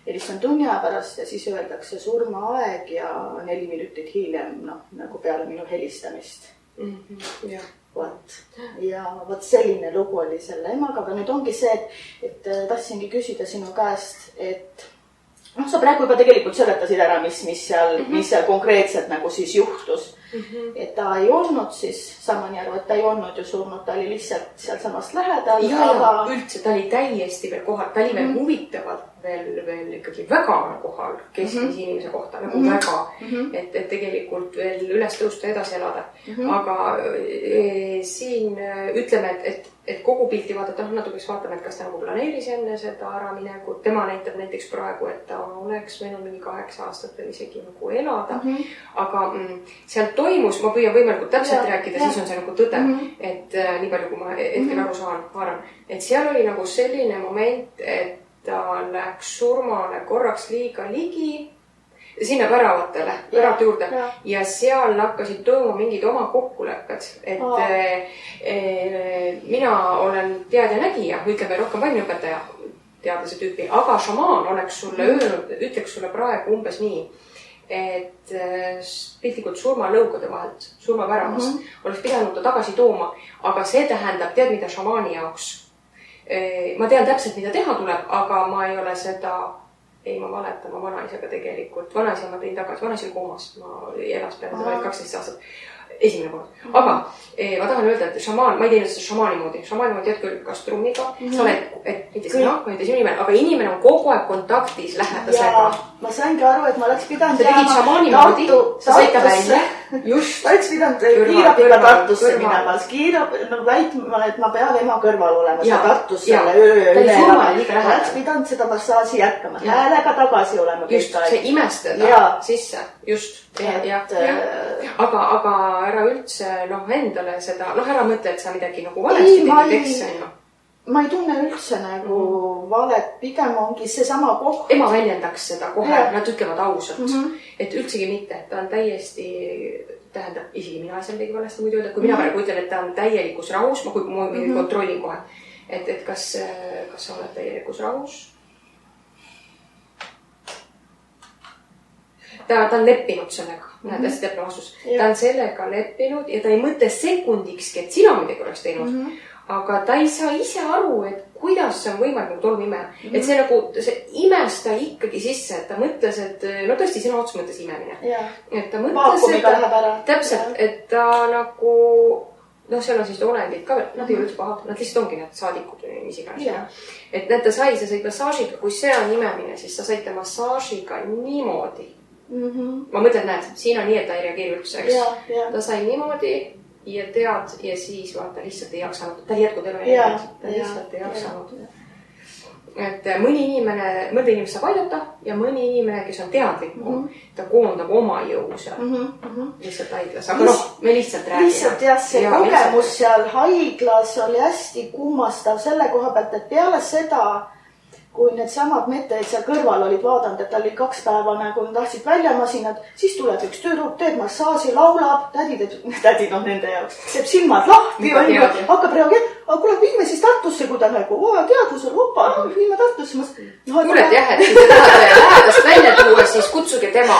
Helistan tunni aja pärast ja siis öeldakse surmaaeg ja 4 minutit hiljem, nagu peale minu helistamist. Vot. Ja vot selline lugu oli selle emaga, aga nüüd ongi see, et tahtsingi küsida sinu käest, et sa praegu juba tegelikult seletasid ära, mis seal konkreetselt nagu siis juhtus. Et ta ei olnud siis, saan nii aru, et ta ei olnud ju surnud, ta oli lihtsalt seal samast lähedal. Ja üldse ta oli täiesti veel kohal, ta oli veel huvitavalt veel ikkagi väga kohal keskmise inimese kohta, nagu väga, et tegelikult veel üles tõusta edasi elada. Aga siin ütleme, et kogu pilti vaadata, natuke vaatame, et kas ta nagu planeeris enne seda ära minegut. Tema näitab näiteks praegu, et ta oleks võinud mingi 8 aastat veel isegi nagu elada. Aga sealt toimus, ma püüan võimalikult täpselt rääkida, siis on see nagu tõde, et nii palju, kui ma hetkel aru saan, et seal oli nagu selline moment, et ta läks surmale korraks liiga ligi sinna väravate juurde ja seal hakkasid toimuma mingid oma kokkulepped, et mina olen tead ja nägija, ütleme rohkem vaimuõpetaja teadlase tüüpi, aga šamaan oleks sulle öelnud, ütleks sulle praegu umbes nii, et piltlikult surmalõugade vahelt, surmaväravast oleks pidanud ta tagasi tooma, aga see tähendab, tead mida šamaani jaoks? Ma tean täpselt, mida teha tuleb, aga ma ei ole seda, ma valetan, ma vanaisaga tegelikult, vanaisa ma tõin tagasi, vanaisa oli koomas, ma elas peale seda 12 aastat, esimene kord. Aga ma tahan öelda, et šamaan, ma ei teinud seda šamaani moodi tead küll kas trummiga, sa oled, mitte sina, ma ei tea sinu nimel, aga inimene on kogu aeg kontaktis lähedasega. Ma saingi aru, et ma oleks pidanud sa tegid šamaani moodi, sa said ta välja, just. Ma oleks pidanud kiirabiga Tartusse minema, väitma, et ma pean ema kõrval olema, see Tartus selle öö. Ma oleks pidanud seda massaaži jätkama, häälega tagasi olema. Just, see imestada sisse, just. Aga ära üldse endale seda, ära mõtle, et sa midagi nagu valesti tegid, ma ei tunne üldse nagu valet, pigem ongi see sama koht. Ema väljendaks seda kohe, nad ütlevad ausalt, et üldsegi mitte, ta on täiesti, tähendab, isegi mina seal tegi valesti muidu öelda, kui mina praegu ütlen, et ta on täielikus rahus, ma kontrollin kohe, et kas sa oled täielikus rahus. Ta on leppinud sellega, näed, hästi täpne vastus. Ta on sellega leppinud ja ta ei mõtle sekundikski, et sina midagi oleks teinud. Aga ta ei saa ise aru, et kuidas see on võimalik tolmuime. Et see nagu, see imesta ikkagi sisse, et ta mõtles, et tõesti sina otsus mõtles imemine. Et ta mõtles, et täpselt, et ta nagu, seal on siis olendid ka, nad ei ole üldse pahad, nad lihtsalt ongi need saadikud või mis iganes. Et näed, sa said massaažiga, kui see on imemine, siis sa saite massaažiga niimoodi. Ma mõtlen, näed, siin on nii, et ta ei reageeri üldse, eks. Ta sai niimoodi ja tead, ja siis vaata lihtsalt ei jaksanud, ta ei jätku terve järgi, ta lihtsalt ei jaksanud. Et mõnda inimest saab aidata ja mõni inimene, kes on teadlikum, ta koondab oma jõu seal lihtsalt haiglas, aga me lihtsalt räägime. Lihtsalt see kogemus seal haiglas oli hästi kummastav selle koha pealt, et peale seda, kui need samad meteid seal kõrval olid vaadanud, et ta oli 2 päeva nagu tahtsid väljamasinad, siis tuleb üks tüdruk, teeb massaaži, laulab, tädid on nende jaoks, teeb silmad lahti, hakkab reageerima, aga kuule, viime siis Tartusse, kui ta nagu, teadvusel, viime Tartusse. Kuuled jah, et kui te tahate lähedast välja tuua, siis kutsuge tema.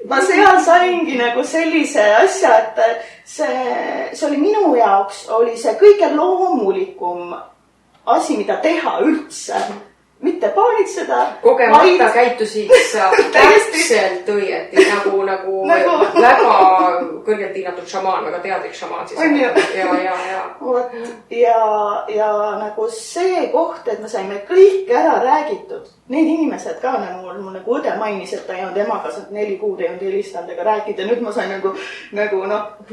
Ma seal saingi nagu sellise asja, et see oli minu jaoks, oli see kõige loomulikum asi, mida teha üldse. Mitte paanitseda. Kogemata käitusid sa täpselt õieti, nagu väga kõrgelt hinnatud šamaan, väga teadlik šamaan. Ja nagu see koht, et me saime kõik ära räägitud. Need inimesed ka, mul nagu õde mainis, et ta ei olnud emaga 4 kuud ei olnud helistanud ega rääkida. Nüüd ma sain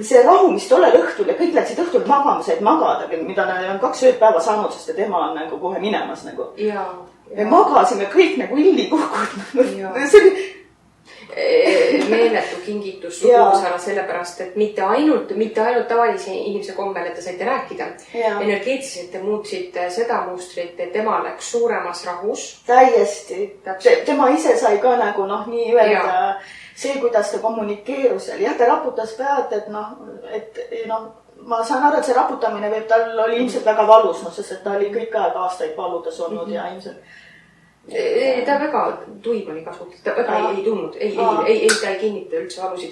see rahu, mis tollel õhtul ja kõik läksid õhtul magama, said magada, mida nad on 2 ööd päeva saanud, sest et ema on nagu kohe minemas. Me magasime kõik nagu illikukud. See oli meeletu kingitus suguvõsale sellepärast, et mitte ainult tavalise inimese kombel, et te saite rääkida. Energeetiliselt te muutsite seda mustrit, et tema läks suuremas rahus. Täiesti. Tema ise sai ka nagu nii öelda see, kuidas ta kommunikeerus seal. Jah, ta raputas pead, et ma saan aru, et see raputamine võib, tal oli ilmselt väga valus, sest et ta oli kõik aeg aastaid valudes olnud ja ilmselt. Ta väga tuib oli kasulik, ta väga ei tundnud, ta ei kinnita üldse valusid.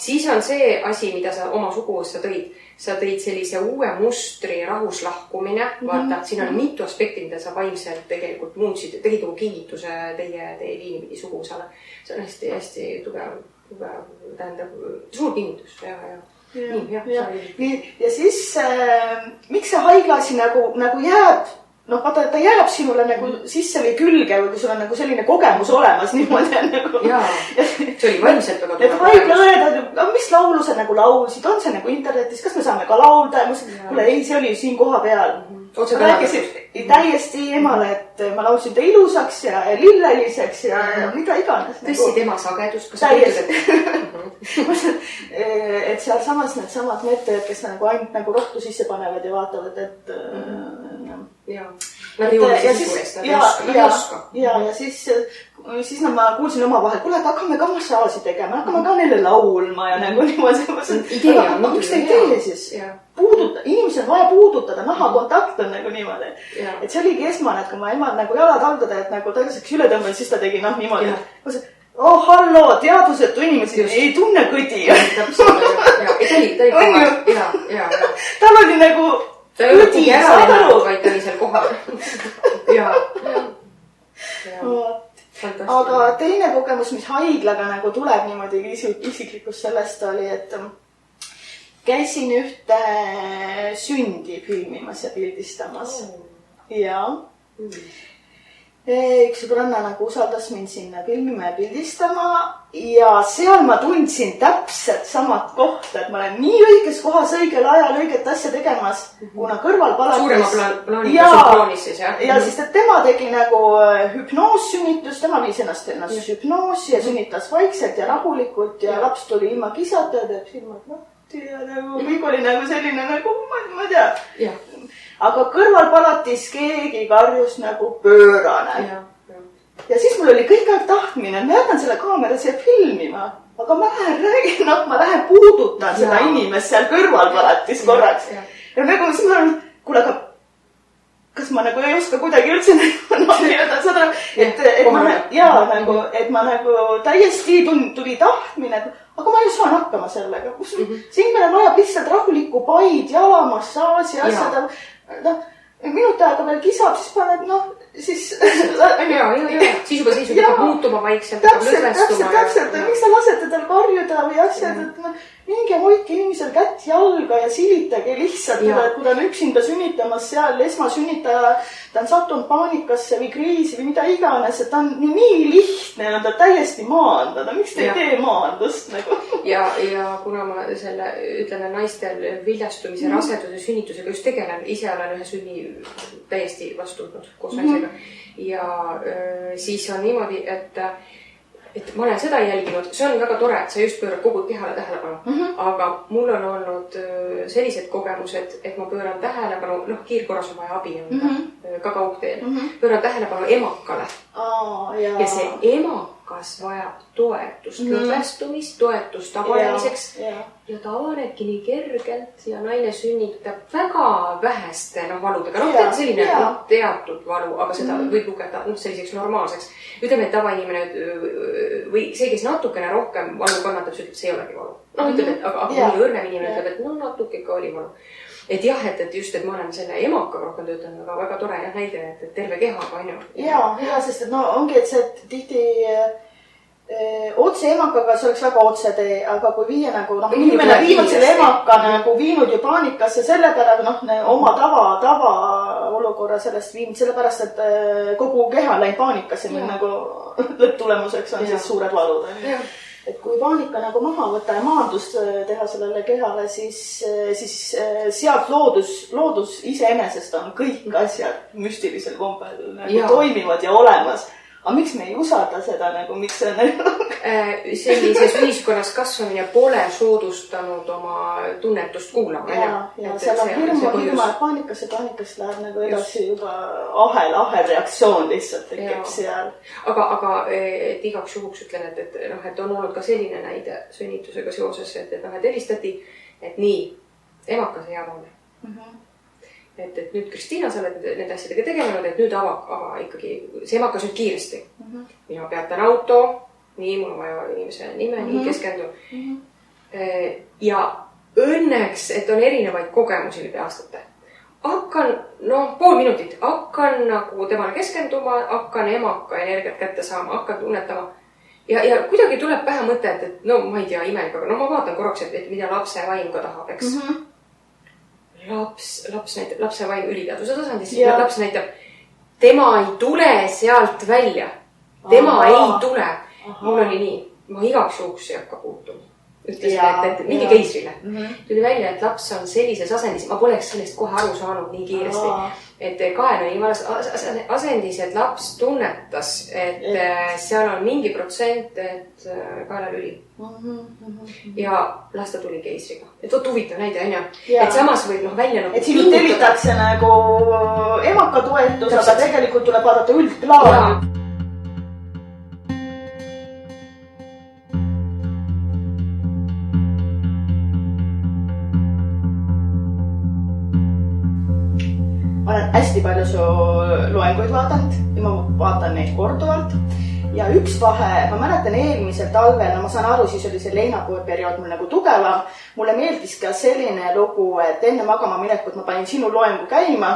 Siis on see asi, mida sa oma suguvõssa tõid. Sa tõid sellise uue mustri rahus lahkumine. Vaata, siin on mitu aspekti, mida sa vaimselt tegelikult muutsid. Tegid nagu kinnituse teie liinipidi suguvõsale. See on hästi tugev, tähendab, suur kinnitus. Ja siis, miks see haiglaasi nagu jääb? Vaata, ta jääb sinule nagu sisse või külge või kui sul on nagu selline kogemus olemas niimoodi. Jaa, see oli vaimselt väga tugev. Et haiglaõed, mis laulu sa nagu laulsid, on see nagu internetis, kas me saame ka laulda? Kuule, ei, see oli ju siin koha peal. Ma rääkisin täiesti emale, et ma laulsin ta ilusaks ja lilleliseks ja mida iganes. Tõssid ema sagedust? Et seal samas need samad mõtted, kes nagu ainult nagu rohtu sisse panevad ja vaatavad, et nad ei ole sisu eest, nad ei oska. Ja siis ma kuulsin oma vahel, kuule, et hakkame ka massaaži tegema, hakkame ka neile laulma ja nagu niimoodi. Idee on miks te ei tee siis? Inimesi on vaja puudutada, nahakontakt on nagu niimoodi. Et see oligi esmane, et kui ma emad nagu jalad haldada, et nagu ta saaks üle tõmbanud, siis ta tegi niimoodi. Halloo, teadusetu inimesi ei tunne kõdi. Tal oli nagu ta ei ole kugi ära lennanud, vaid ta oli seal kohal. Aga teine kogemus, mis haiglaga nagu tuleb niimoodi isiklikus sellest oli, et käisin ühte sündi filmimas ja pildistamas. Ja üks sõbranna nagu usaldas mind sinna filmima ja pildistama ja seal ma tundsin täpselt samad kohta, et ma olen nii õiges kohas õigel ajal õiget asja tegemas, kuna kõrval palatis. Suurema plaaniga sünkroonis siis, jah? Ja siis tema tegi nagu hüpnoossünnitus, tema viis ennast hüpnoosi ja sünnitas vaikselt ja rahulikult ja laps tuli ilma kisata ja teeb silmad lahti ja nagu kõik oli nagu selline nagu, ma ei tea. Aga kõrvalpalatis keegi karjus nagu pöörane. Ja siis mul oli kõik aeg tahtmine, et ma jätan selle kaamera siia filmima, aga ma lähen räägin, ma lähen puudutan seda inimest seal kõrvalpalatis korraks. Ja nagu siis ma olen, kuule, aga kas ma nagu ei oska kuidagi üldse et ma nagu täiesti tuli tahtmine, aga ma ei saa hakkama sellega. Siin meil vajab lihtsalt rahulikku paid, jalamassaaži, asjada. Minut aega veel kisab, siis paned, siis... Siis juba seisud juba muutuma vaikselt. Täpselt, miks sa lasete tal karjuda või asjad, et minge hoidke inimesel kätt jalga ja silitage lihtsalt, kui ta on üksinda sünnitamas seal, esmasünnitaja, ta on sattunud paanikasse või kriisi või mida iganes, et ta on nii lihtne, on ta täiesti maandada. Miks te ei tee maandust nagu? Ja kuna ma selle, ütleme, naistel viljastumise, raseduse, sünnitusega just tegelen, ise olen ühe sünni täiesti vastutnud koos naisega. Ja siis on niimoodi, et ma olen seda jälginud, see on väga tore, et sa just pöörad kogu kehale tähelepanu, aga mul on olnud sellised kogemused, et ma pööran tähelepanu, kiirkorras on vaja abi anda, ka kaugteel, pööran tähelepanu emakale. Ja see emakas vajab toetust, lõdvestumist, toetust avanemiseks ja ta avanebki nii kergelt ja naine sünnitab väga väheste valudega. Selline teatud valu, aga seda võib lugeda selliseks normaalseks. Ütleme, et tavainimene või see, kes natukene rohkem valu kannatab, see ütleb, see ei olegi valu. Ütleb, et aga mõni õrnem inimene ütleb, et natuke ikka oli valu. Et jah, et just, et ma olen selle emakaga rohkem töötanud, aga väga tore näide, et terve kehaga on ju. Ja, sest et ongi, et see tihti otse emakaga see oleks väga otse tee, aga kui viia nagu, inimene viinud selle emaka nagu viinud ju paanikasse sellepärast, oma tava olukorra sellest viinud sellepärast, et kogu keha läinud paanikasse, mil nagu lõpptulemuseks on siis suured valud. Et kui paanika nagu maha võtta ja maandust teha sellele kehale, siis sealt loodus iseenesest on kõik asjad müstilisel kompel toimivad ja olemas. Aga miks me ei usalda seda, miks see sellises ühiskonnas kasvamine pole soodustanud oma tunnetust kuulama. Ja seal on hirma, et paanikast läheb nagu edasi juba ahel reaktsioon lihtsalt tekib seal. Aga et igaks juhuks ütlen, et on olnud ka selline näide sünnitusega seoses, et helistati, et nii, emakas ei avane. Et nüüd Kristiina, sa oled nende asjadega tegelenud, et nüüd ava ikkagi, see emakas nüüd kiiresti. Mina peatan auto, nii, mul on vaja inimese nime, nii keskendun. Ja õnneks, et on erinevaid kogemusi läbi aastate. Hakkan, pool minutit, hakkan nagu temale keskenduma, hakkan emaka energiat kätte saama, hakkan tunnetama. Ja kuidagi tuleb pähe mõte, et ma ei tea, imelik, aga ma vaatan korraks, et mida lapse vaim ka tahab, eks. Laps näitab, lapse vaim üliteaduse tasandis, laps näitab, tema ei tule sealt välja. Tema ei tule. Mul oli nii, ma igaks juhuks ei hakka puutuma. Ütles, et mingi keisrile. Tuli välja, et laps on sellises asendis. Ma poleks sellest kohe aru saanud nii kiiresti. Et kael oli valas asendis, et laps tunnetas, et seal on mingi protsent, et kaela lüli. Ja las ta tuli keisriga. Et võt huvitav näide, on ju. Et samas võib välja et siin tellitakse nagu emaka toetus, aga tegelikult tuleb vaadata üldplaan. Ma olen hästi palju su loenguid vaadanud ja ma vaatan neid korduvalt. Ja üks vahe, ma mäletan eelmisel talvel, ma saan aru, siis oli see leinaperiood mul nagu tugevam. Mulle meeldis ka selline lugu, et enne magama minekut ma panin sinu loengu käima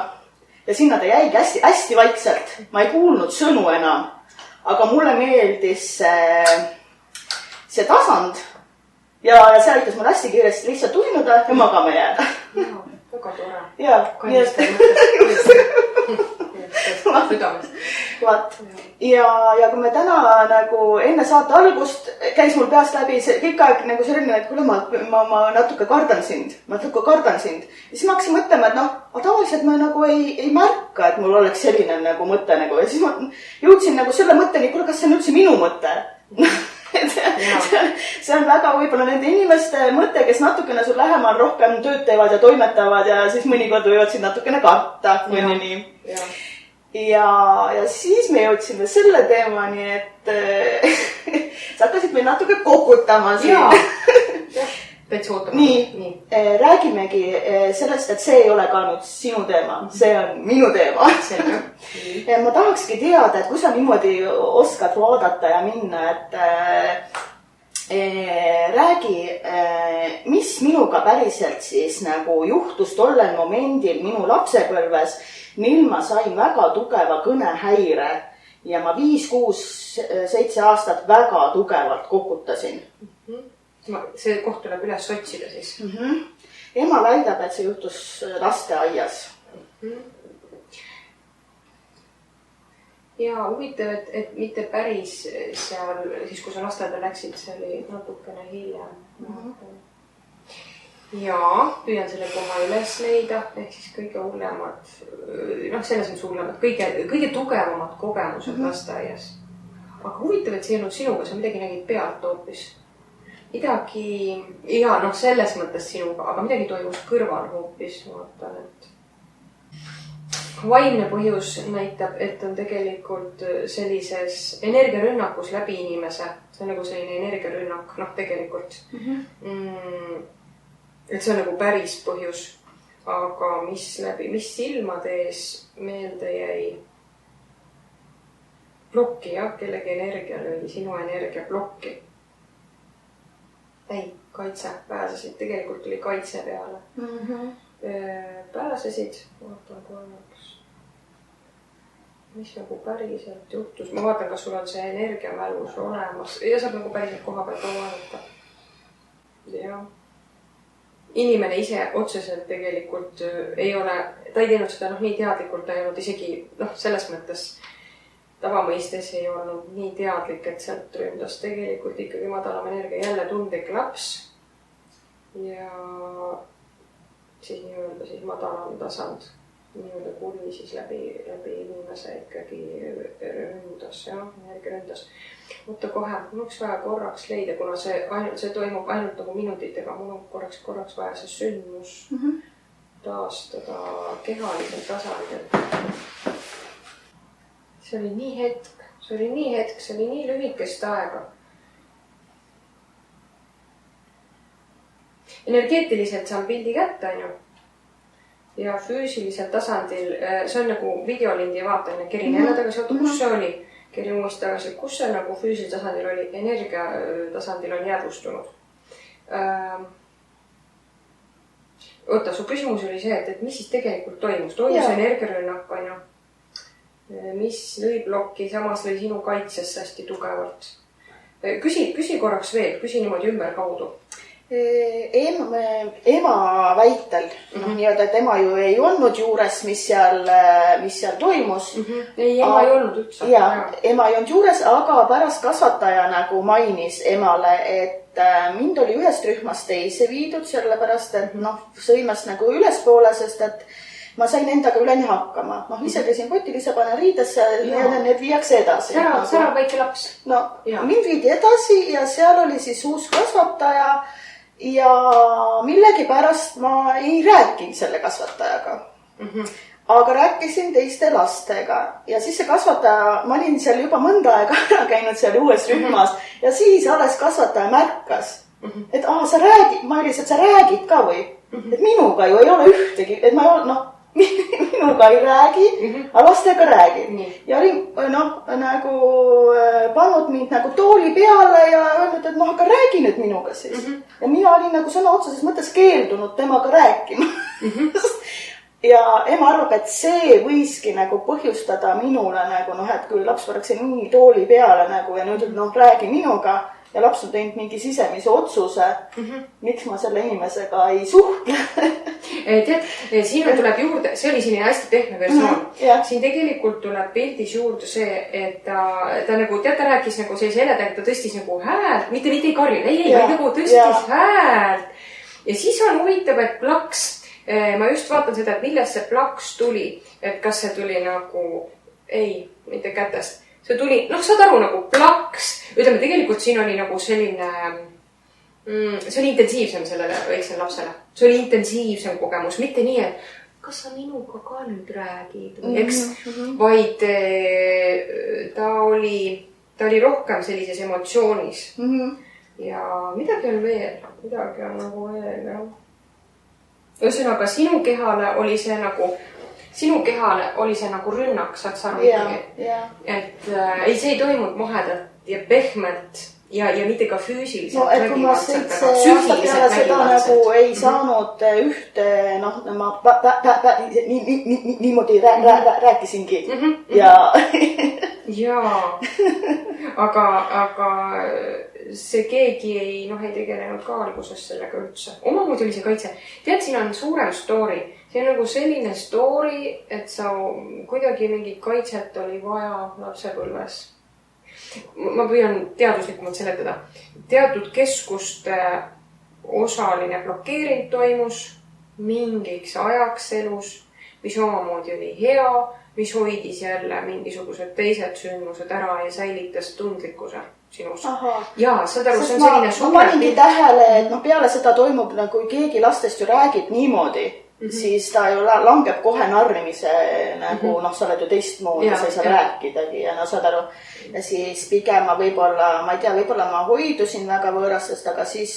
ja sinna ta jäigi hästi vaikselt. Ma ei kuulnud sõnu enam, aga mulle meeldis see tasand ja see aitas mul hästi kiiresti lihtsalt uinuda ja magama jääda. Väga tore. Jaa. Ja kui me täna nagu enne saate algust käis mul peast läbi see kõik aeg nagu selline, et kuule, ma natuke kardan sind. Ja siis ma hakkasin mõtlema, et tavaliselt ma nagu ei märka, et mul oleks selline nagu mõte nagu. Ja siis ma jõudsin nagu selle mõtteni, kuule, kas see on üldse minu mõte? See on väga võib-olla nende inimeste mõte, kes natukene sul lähemal rohkem tööd teevad ja toimetavad ja siis mõnikord võivad sind natukene karta. Ja siis me jõudsime selle teemani, et sa hakkasid meil natuke kokutama siin. Nii, räägimegi sellest, et see ei ole ka nüüd sinu teema, see on minu teema. Ma tahakski teada, et kui sa niimoodi oskad vaadata ja minna, et räägi, mis minuga päriselt siis nagu juhtus tollel momendil minu lapsepõlves, mil ma sain väga tugeva kõnehäire ja ma 5, 6, 7 aastat väga tugevalt kokutasin. See koht tuleb üles otsida siis. Ema väidab, et see juhtus lasteaias. Ja huvitav, et mitte päris seal, siis kui sa lasteaeda läksid, see oli natukene hiljem. Ja püüan selle koha üles leida, ehk siis kõige hullemad, selles mõttes hullemad, kõige tugevamad kogemused lasteaias. Aga huvitav, et see ei olnud sinuga, sa midagi nägid pealt hoopis. Midagi, selles mõttes sinuga, aga midagi toimus kõrval hoopis, vaatan, et vaimne põhjus näitab, et on tegelikult sellises energiarünnakus läbi inimese. See on nagu selline energiarünnak, tegelikult. Et see on nagu päris põhjus, aga mis silmade ees meelde jäi plokki, kellegi energia löödi, sinu energia plokki. Ei, kaitse, pääsesid, tegelikult tuli kaitse peale. Pääsesid, vaatan korraks, mis nagu päriselt juhtus. Ma vaatan, kas sul on see energiamälus olemas ja saab nagu päriselt koha peal ka vaadata. Ja inimene ise otseselt tegelikult ei ole, ta ei teinud seda nii teadlikult, ta ei olnud isegi selles mõttes tavamõistes ei olnud nii teadlik, et sealt ründas tegelikult ikkagi madalam energia, jälle tundlik laps ja siis nii-öelda siis madalam tasand, nii-öelda kuri siis läbi inimese ikkagi ründas, energia ründas. Oota kohe, mul oleks vaja korraks leida, kuna see toimub ainult nagu minutitega, mul on korraks vaja see sündmus taastada kehalisel tasandil. See oli nii hetk, see oli nii lühikest aega. energeetiliselt saan pildi kätte, on ju. Ja füüsilisel tasandil, see on nagu videolindi vaatamine, Kerin jälle tagasi, kus see oli? Kerin uuesti tagasi, kus see nagu füüsilisel tasandil oli, energia tasandil on jäädvustunud. Oota, su küsimus oli see, et mis siis tegelikult toimus? Toimus energiarünnak, on ju. Mis lõi blokki, samas lõi sinu kaitsesse hästi tugevalt. Küsi korraks veel, küsi niimoodi ümber kaudu. Ema väitel, nii-öelda, et ema ju ei olnud juures, mis seal toimus. Ei, ema ei olnud üldse. Ema ei olnud juures, aga pärast kasvataja nagu mainis emale, et mind oli ühest rühmast teise viidud, sellepärast, et sõimast nagu ülespoole, sest et ma sain endaga üleni hakkama. Ise käisin kotil, ise panen riidesse ja need viiakse edasi. Sära väike laps. Mind viidi edasi ja seal oli siis uus kasvataja ja millegipärast ma ei rääkinud selle kasvatajaga. Aga rääkisin teiste lastega ja siis see kasvataja, ma olin seal juba mõnda aega käinud seal uues rühmas ja siis alles kasvataja märkas, et sa räägid, Mailis, et sa räägid ka või? Et minuga ju ei ole ühtegi, et ma ei ole, minuga ei räägi, aga lastega räägin. Ja olin nagu pannud mind nagu tooli peale ja öelnud, et aga räägi nüüd minuga siis. Ja mina olin nagu sõna otseses mõttes keeldunud temaga rääkima. Ja ema arvab, et see võiski nagu põhjustada minule nagu, et kui laps võraks nii tooli peale nagu ja nüüd, räägi minuga. Ja laps on teinud mingi sisemise otsuse, miks ma selle inimesega ei suhtle. Tead, siin tuleb juurde, see oli siin hästi tehne versioon. Siin tegelikult tuleb pildis juurde see, et ta nagu, ta rääkis nagu sellise heledaga, ta tõstis nagu häält, mitte ei karju, ei, nagu tõstis häält. Ja siis on huvitav, et plaks, ma just vaatan seda, et millest see plaks tuli, et kas see tuli nagu, ei, mitte kätest. See tuli, saad aru, nagu plaks. Ütleme, tegelikult siin oli nagu selline, see oli intensiivsem sellele väiksele lapsele. See oli intensiivsem kogemus, mitte nii, et kas sa minuga ka nüüd räägid, eks, vaid ta oli rohkem sellises emotsioonis. Ja midagi on nagu veel, jah. Ühesõnaga, sinu kehale oli see nagu rünnak, saad sa aru ikkagi. Et see ei toimunud mahedalt ja pehmelt ja mitte ka füüsiliselt vägivaldselt, aga psüühiliselt peale seda nagu ei saanud ühte, ma niimoodi rääkisingi. Jaa, aga see keegi ei tegelenud ka alguses sellega üldse. Omamoodi oli see kaitse. Tead, siin on suurem story. See on nagu selline story, et sa kuidagi mingit kaitset oli vaja lapsepõlves. Ma püüan teaduslikumalt seletada. Teatud keskuste osaline blokeering toimus mingiks ajaks elus, mis omamoodi oli hea, mis hoidis jälle mingisugused teised sündmused ära ja säilitas tundlikkuse sinus. Jaa, saad aru, see on selline suurem. Ma paningi tähele, et peale seda toimub, kui keegi lastest ju räägib niimoodi, siis ta ju langeb kohe narrimise nagu, sa oled ju teistmoodi, sa ei saa rääkidagi ja saad aru. Ja siis pigem ma võib-olla, ma ei tea, võib-olla ma hoidusin väga võõrastest, aga siis,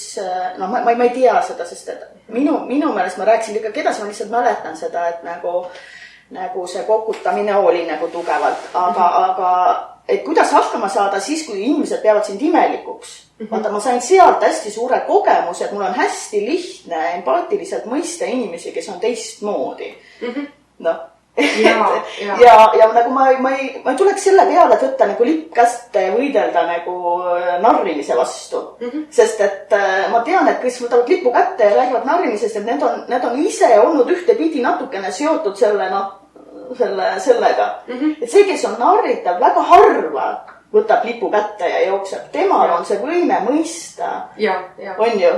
ma ei tea seda, sest et minu meelest ma rääkisin ikkagi edasi, ma lihtsalt mäletan seda, et nagu see kokutamine oli nagu tugevalt, aga et kuidas hakkama saada siis, kui inimesed peavad sind imelikuks. Vaata, ma sain sealt hästi suure kogemuse, et mul on hästi lihtne empaatiliselt mõista inimesi, kes on teistmoodi. Ja nagu ma ei tuleks selle peale, et võtta nagu lippkäst võidelda nagu narrimise vastu. Sest et ma tean, et kes võtavad lipu kätte ja räägivad narrimisest, et need on ise olnud ühtepidi natukene seotud sellega. Et see, kes on narritav, väga harva võtab lipu kätte ja jookseb. Temal on see võime mõista. On ju?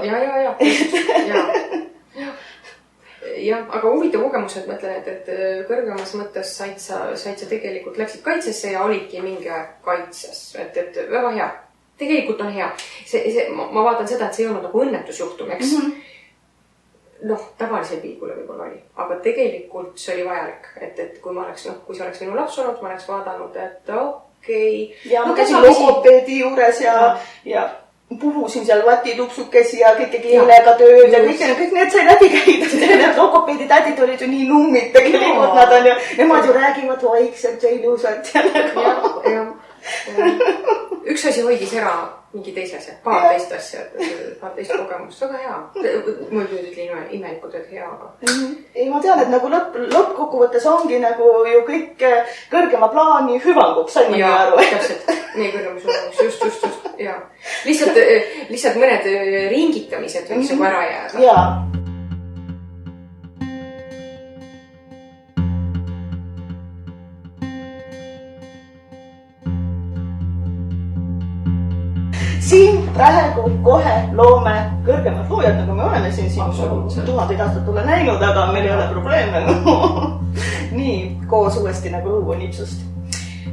Jah, aga huvitav kogemus, et mõtlen, et kõrgemas mõttes said sa tegelikult läksid kaitsesse ja olidki mingi aeg kaitses. Et väga hea. Tegelikult on hea. Ma vaatan seda, et see ei olnud nagu õnnetusjuhtum, eks? Tavalisel pilgule võib-olla oli. Aga tegelikult see oli vajalik. Et kui see oleks minu laps olnud, ma oleks vaadanud, et okei. Ja ma käisin logopeedi juures ja puhusin seal vatitupsukesi ja kõike keelega tööd ja kõik need sai läbi käidud. Need logopeeditädid olid ju nii nummid tegelikult, nad on ju, nemad ju räägivad vaikselt ja ilusalt ja nagu. Üks asi hoidis ära mingi teise asja, paar teist asja, paar teist kogemust, väga hea. Mul nüüd ütlin imelikult, et hea, aga... Ei, ma tean, et nagu lõppkokkuvõttes ongi nagu ju kõik kõrgema plaani hüvanguks, sain ma aru. Täpselt, nii kõrgemas hüvanguks, just, jaa. Lihtsalt mõned ringitamised võiks juba ära jääda. Jaa. Siin praegu kohe loome kõrgemad loojad, nagu me oleme siin 1000 aastat tule näinud, aga meil ei ole probleeme. Nii, koos uuesti nagu luuunipsust.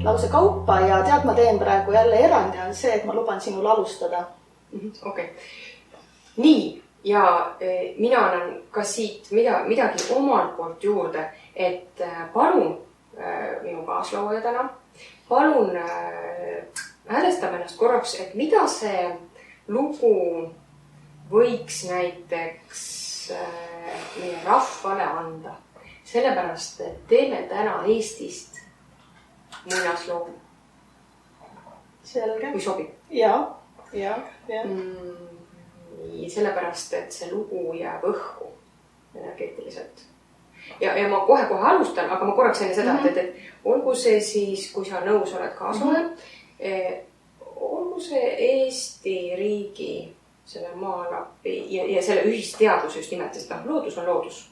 Lause kaupa ja tead, ma teen praegu jälle erandi on see, et ma luban sinul alustada. Okei. Nii, ja mina annan ka siit midagi omalt poolt juurde, et palun minu kaasloojadena, palun häälestame ennast korraks, et mida see lugu võiks näiteks meie rahvale anda. Sellepärast, et teeme täna Eestist muinasloo. Selge. Kui sobib. Ja. Sellepärast, et see lugu jääb õhku energeetiliselt. Ja ma kohe alustan, aga ma korraks enne seda, et olgu see siis, kui sa nõus oled kaasloojal, olgu see Eesti riigi selle maalapi ja selle ühisteadus just nimelt, sest loodus on loodus.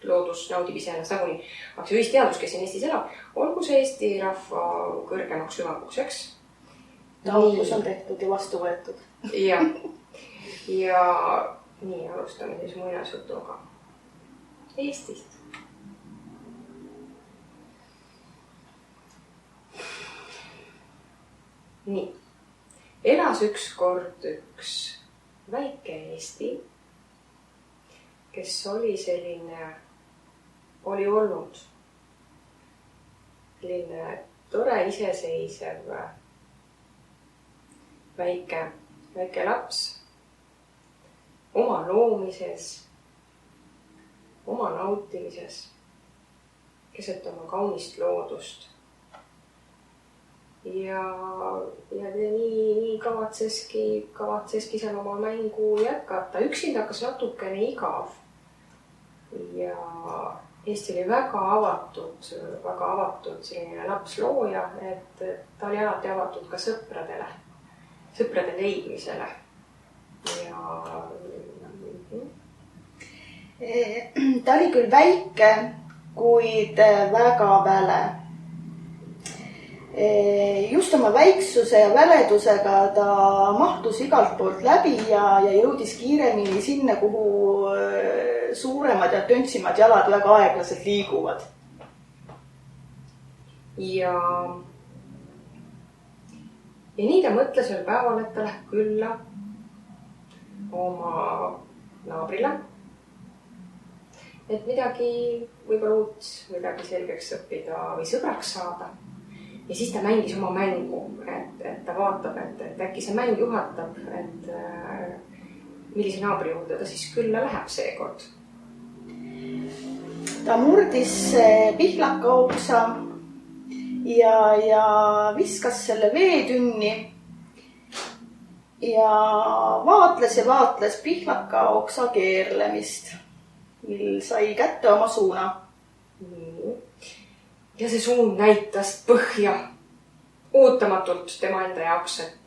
Loodus naudib ise ennast nagunii. Aga see ühisteadus, kes siin Eestis elab, olgu see Eesti rahva kõrgemaks hüvanguks, eks? Taotlus on tehtud ja vastu võetud. Ja nii, alustame siis muinasjutuga Eestist. Nii, elas ükskord üks väike Eesti, kes oli olnud selline tore iseseisev väike laps oma loomises, oma nautimises, keset oma kaunist loodust. Ja nii kavatseski seal oma mängu jätkata. Üksinda hakkas natukene igav. Ja Eesti oli väga avatud selline lapslooja, et ta oli alati avatud ka sõprade leidmisele. Ta oli küll väike, kuid väga väle. Just oma väiksuse ja väledusega ta mahtus igalt poolt läbi ja jõudis kiiremini sinna, kuhu suuremad ja töntsimad jalad väga aeglaselt liiguvad. Ja nii ta mõtles ühel päeval, et ta läheb külla oma naabrile, et midagi võib-olla uut, midagi selgeks õppida või sõbraks saada. Ja siis ta mängis oma mängu, et ta vaatab, et äkki see mäng juhatab, et millise naabri juurde ta siis külla läheb seekord. Ta murdis pihlaka oksa ja viskas selle veetünni ja vaatles pihlaka oksa keerlemist, mil sai kätte oma suuna. Ja see suund näitas põhja ootamatult tema enda jaoks, et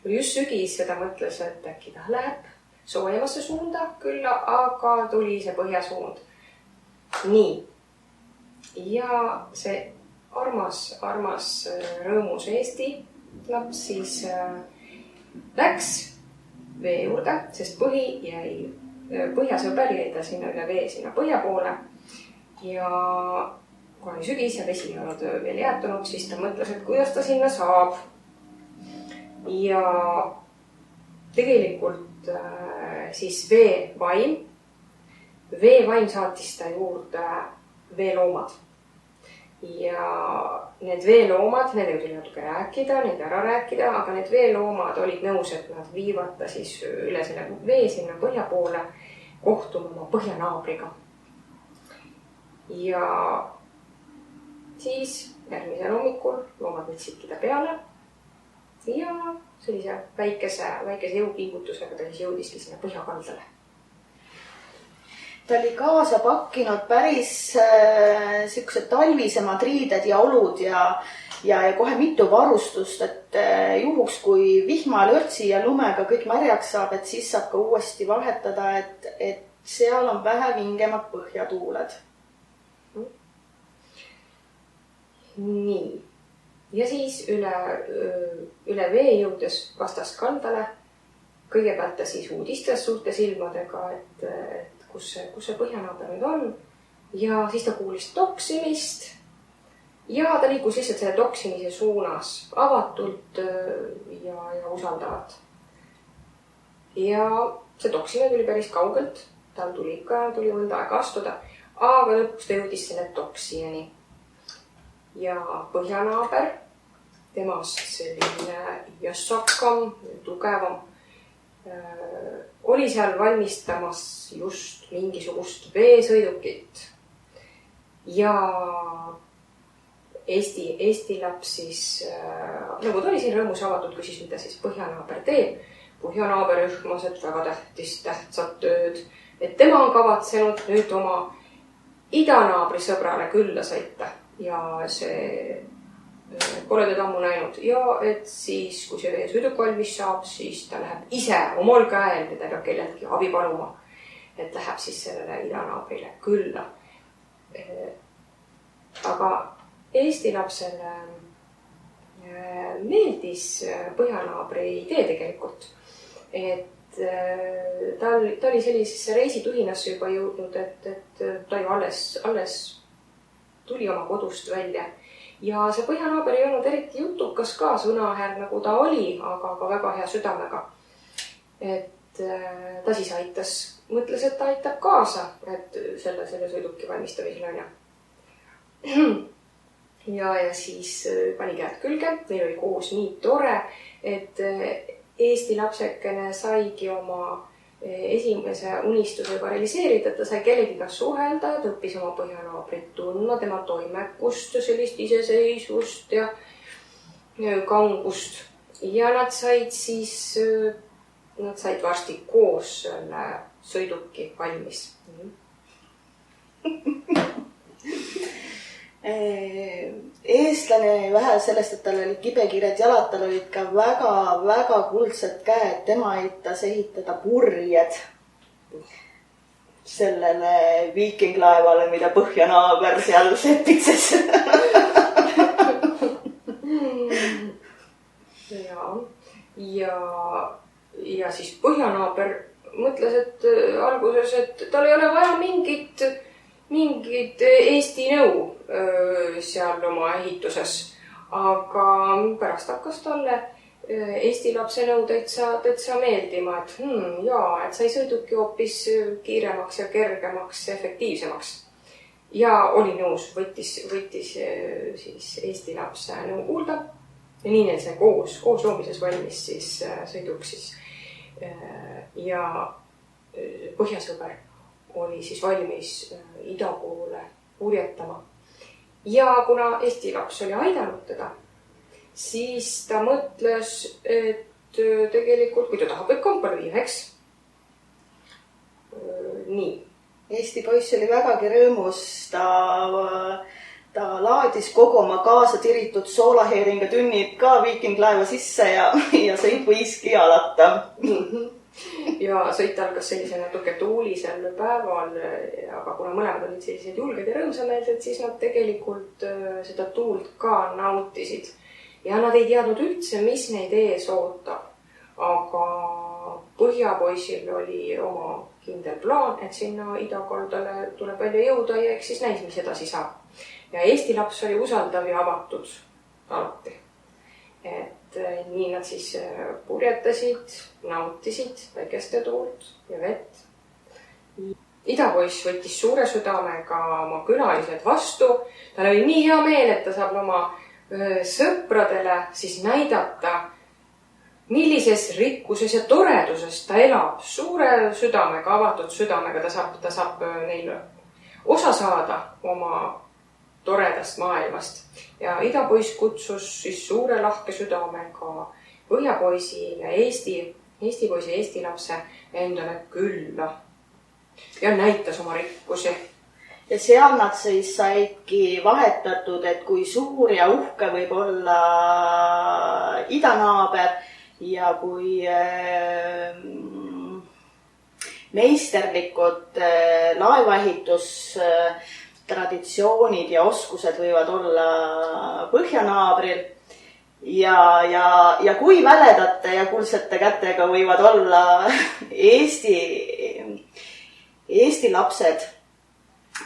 oli just sügis ja ta mõtles, et äkki ta läheb soojemasse suunda külla, aga tuli see põhjasuund. Nii. Ja see armas rõõmus Eesti laps siis läks vee juurde, sest põhjasõber jäi ta sinna üle vee sinna põhja poole ja kui oli sügis ja vesi ei olnud veel jäätunud, siis ta mõtles, et kuidas ta sinna saab. Ja tegelikult siis veevaim saatis ta juurde veeloomad. ja need veeloomad, nendega tuli natuke rääkida, neid ära rääkida, aga need veeloomad olid nõus, et nad viivad ta siis üle selle vee sinna põhja poole kohtuma oma põhjanaabriga. Ja siis järgmisel hommikul loomad võtsidki ta peale ja sellise väikese jõupingutusega ta siis jõudiski sinna põhjakaldale. Ta oli kaasa pakkinud päris siuksed talvisemad riided ja olud ja kohe mitu varustust, et juhuks, kui vihma, lörtsi ja lumega kõik märjaks saab, et siis saab ka uuesti vahetada, et seal on vähe vingemad põhjatuuled. Nii. Ja siis üle vee jõudes vastas kaldale. Kõigepealt ta siis uudistas suurte silmadega, et kus see põhjanaaber nüüd on. Ja siis ta kuulis toksimist. Ja ta liikus lihtsalt selle toksimise suunas avatult ja usaldavalt. Ja see toksimine tuli päris kaugelt. Tal tuli mõnda aega astuda, aga lõpuks ta jõudis selle toksijani. Ja põhjanaaber, temast selline jassakam, tugevam, oli seal valmistamas just mingisugust veesõidukit. Ja Eesti laps siis, nagu ta oli siin rõõmus avatud, küsis, mida siis põhjanaaber teeb. Põhjanaaber ühmas, et väga tähtsat tööd, et tema on kavatsenud nüüd oma idanaabri sõbrale külla sõita. Ja see pole teda ammu näinud. Ja et siis, kui see veesõiduk valmis saab, siis ta läheb ise omal käel, teda peab kelleltki abi paluma. Et läheb siis sellele idanaabrile külla. Aga Eesti lapsele meeldis põhjanaabri idee tegelikult. Et ta oli sellisesse reisituhinasse juba jõudnud, et ta ju alles tuli oma kodust välja. Ja see põhjanaaber ei olnud eriti jutukas ka sõnaher, nagu ta oli, aga ka väga hea südamega. Et ta siis mõtles, et ta aitab kaasa, et selle sõiduki valmistamisel on ja. Ja siis pani käed külge, neil oli koos nii tore, et Eesti lapsekene saigi oma esimese unistusega realiseerida, et ta sai kellegiga suhelda, ta õppis oma põhjanaabrit tundma, tema toimekust, sellist iseseisvust ja kangust. Ja nad said varsti koos selle sõiduki valmis. Eestlane vähe sellest, et tal olid kibekiired jalad, tal olid ka väga kuldsed käed. Tema aitas ehitada purjed sellele viikinglaevale, mida põhjanaaber seal sepitses. Ja siis põhjanaaber mõtles, et alguses, et tal ei ole vaja mingit Eesti nõu seal oma ehituses, aga pärast hakkas talle Eesti lapse nõu täitsa meeldima, et et sai sõiduki hoopis kiiremaks ja kergemaks, efektiivsemaks. Ja oli nõus, võttis siis Eesti lapse nõu kuulda ja nii neil see koos loomises valmis siis sõiduk siis. Ja põhjasõber oli siis valmis ida poole purjetama. Ja kuna Eesti laps oli aidanud teda, siis ta mõtles, et tegelikult, kui ta tahab, võib kampale viia, eks? Nii. Eesti poiss oli vägagi rõõmus. Ta laadis kogu oma kaasa tiritud soolaheeringa tünnid ka viikinglaeva sisse ja sõit võiski alata. Ja sõit algas sellise natuke tuulisel päeval, aga kuna mõlemad olid sellised julged ja rõõmsameelsed, siis nad tegelikult seda tuult ka nautisid. Ja nad ei teadnud üldse, mis neid ees ootab. Aga põhjapoisil oli oma kindel plaan, et sinna idakaldale tuleb välja jõuda ja eks siis näis, mis edasi saab. Ja Eesti laps oli usaldav ja avatud alati. Et nii nad siis purjetasid, nautisid väikeste tuult ja vett. idapoiss võttis suure südamega oma külalised vastu. Tal oli nii hea meel, et ta saab oma sõpradele siis näidata, millises rikkuses ja toreduses ta elab. Suure südamega, avatud südamega ta saab neil osa saada oma toredast maailmast. Ja idapoiss kutsus siis suure lahke südamega põhjapoisi ja Eesti poisi, Eesti lapse endale külla ja näitas oma rikkusi. Ja seal nad siis saidki vahetatud, et kui suur ja uhke võib olla idanaaber ja kui meisterlikud laevaehitustraditsioonid ja oskused võivad olla põhjanaabril ja kui väledate ja kuldsete kätega võivad olla Eesti lapsed.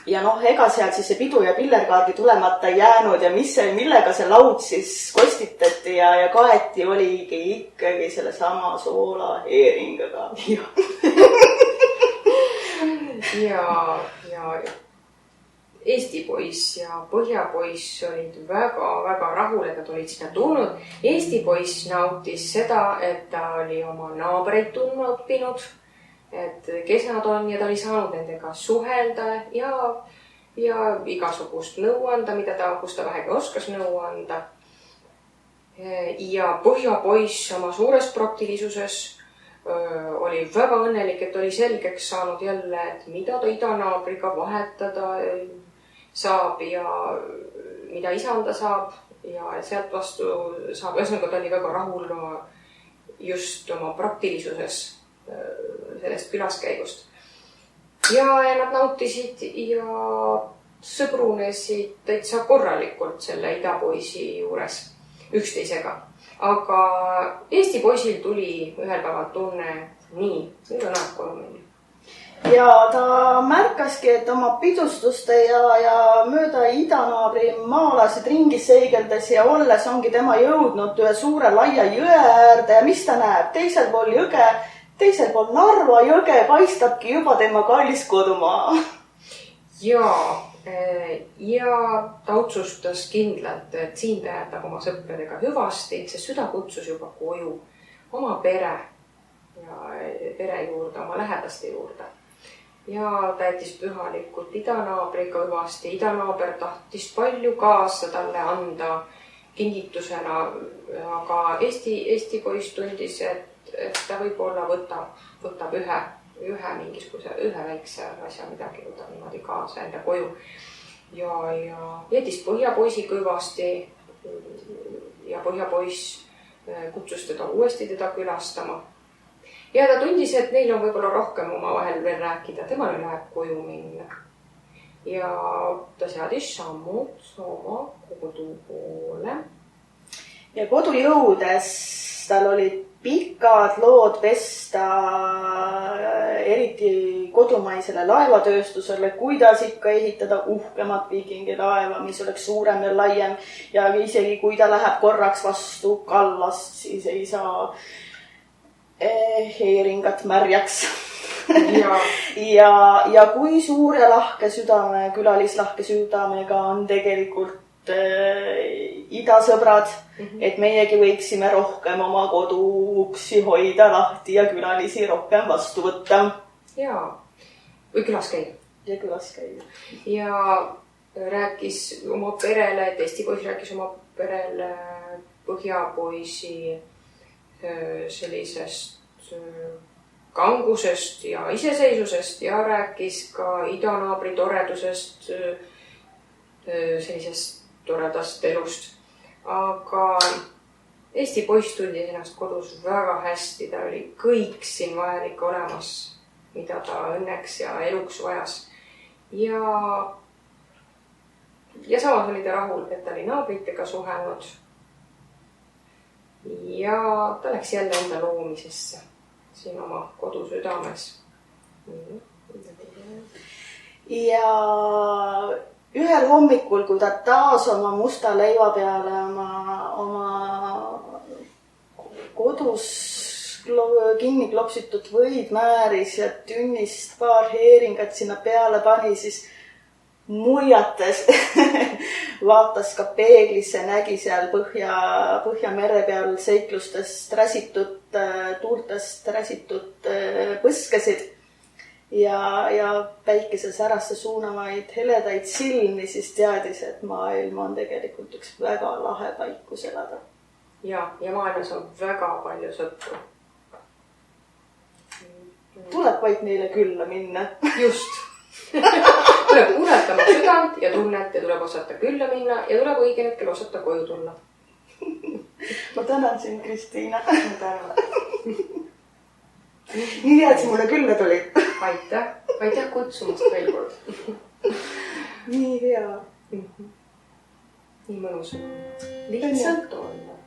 Ja ega sealt siis see pidu ja pillerkaardi tulemata jäänud ja millega see laud siis kostitati ja kaeti oligi ikkagi selle sama soola heeringaga. ja Eesti poiss ja põhjapoiss olid väga rahul, et nad olid sinna tulnud. Eesti poiss nautis seda, et ta oli oma naabreid tundma õppinud, et kes nad on ja ta oli saanud nendega suhelda ja igasugust nõu anda, kus ta vähegi oskas nõu anda. Ja põhjapoiss oma suures praktilisuses oli väga õnnelik, et oli selgeks saanud jälle, et mida ta idanaabriga vahetada saab ja mida isanda saab ja sealt vastu saab. Ühesõnaga ta oli väga rahul just oma praktilisuses sellest külaskäigust. Ja nad nautisid ja sõbrunesid täitsa korralikult selle idapoisi juures üksteisega. Aga Eesti poisil tuli ühel päeval tunne, et nii, nüüd on aeg koju minna. Ja ta märkaski, et oma pidustuste ja mööda idanaabri maalasid ringi seigeldes ja olles ongi tema jõudnud ühe suure laia jõe äärde ja mis ta näeb? Teisel pool Narva jõge paistabki juba tema kallis kodumaa. Ja ta otsustas kindlalt, et siin ta jätab oma sõpradega hüvasti, sest süda kutsus juba koju oma pere juurde, oma lähedaste juurde. Ja ta jättis pühalikult idanaabriga hüvasti. Idanaaber tahtis palju kaasa talle anda kingitusena, aga Eesti poiss tundis, et ta võib-olla võtab ühe mingisuguse, ühe väikse asja midagi võtab niimoodi kaasa enda koju. Ja jättis põhjapoisi kõvasti ja põhjapoiss kutsus teda uuesti teda külastama. Ja ta tundis, et neil on võib-olla rohkem omavahel veel rääkida, temal oli aeg koju minna. Ja ta seadis sammud oma kodu poole. Ja kodu jõudes tal olid pikad lood vesta, eriti kodumaisele laevatööstusele, kuidas ikka ehitada uhkemat viikingilaeva, mis oleks suurem ja laiem ja isegi kui ta läheb korraks vastu kallast, siis ei saa heeringat märjaks. ja kui suur ja külalislahke südamega on tegelikult idasõbrad, et meiegi võiksime rohkem oma kodu uksi hoida lahti ja külalisi rohkem vastu võtta. Või külas käia. Ja rääkis oma perele, et Eesti poiss rääkis oma perele põhjapoisi sellisest kangusest ja iseseisvusest ja rääkis ka idanaabri toredusest, sellisest toredast elust. Aga Eesti poiss tundis ennast kodus väga hästi, ta oli kõik siin vajalik olemas, mida ta õnneks ja eluks vajas. Ja samas oli ta rahul, et ta oli naabritega suhelnud. Ja ta läks jälle enda loomisesse siin oma kodu südames. Ja ühel hommikul, kui ta taas oma musta leiva peale oma kodus kinni klopsitud võid määris ja tünnist paar heeringat sinna peale pani, siis muiates vaatas ka peeglisse, nägi seal Põhjamere peal seiklustest räsitud, tuultest räsitud põskesid ja päikese särasse suunavaid heledaid silmi, siis teadis, et maailm on tegelikult üks väga lahe paik, kus elada. Ja maailmas on väga palju sõpru. Tuleb vaid neile külla minna. Just. Tuleb kuulata oma südant ja tunnet ja tuleb osata külla minna ja tuleb õige hetkel osata koju tulla. Ma tänan sind, Kristiina. Ma tänan. Nii hea, et sa mulle külla tulid. Aitäh. Aitäh kutsumast veel kord. Nii hea. Nii mõnus. Lihtsalt olla.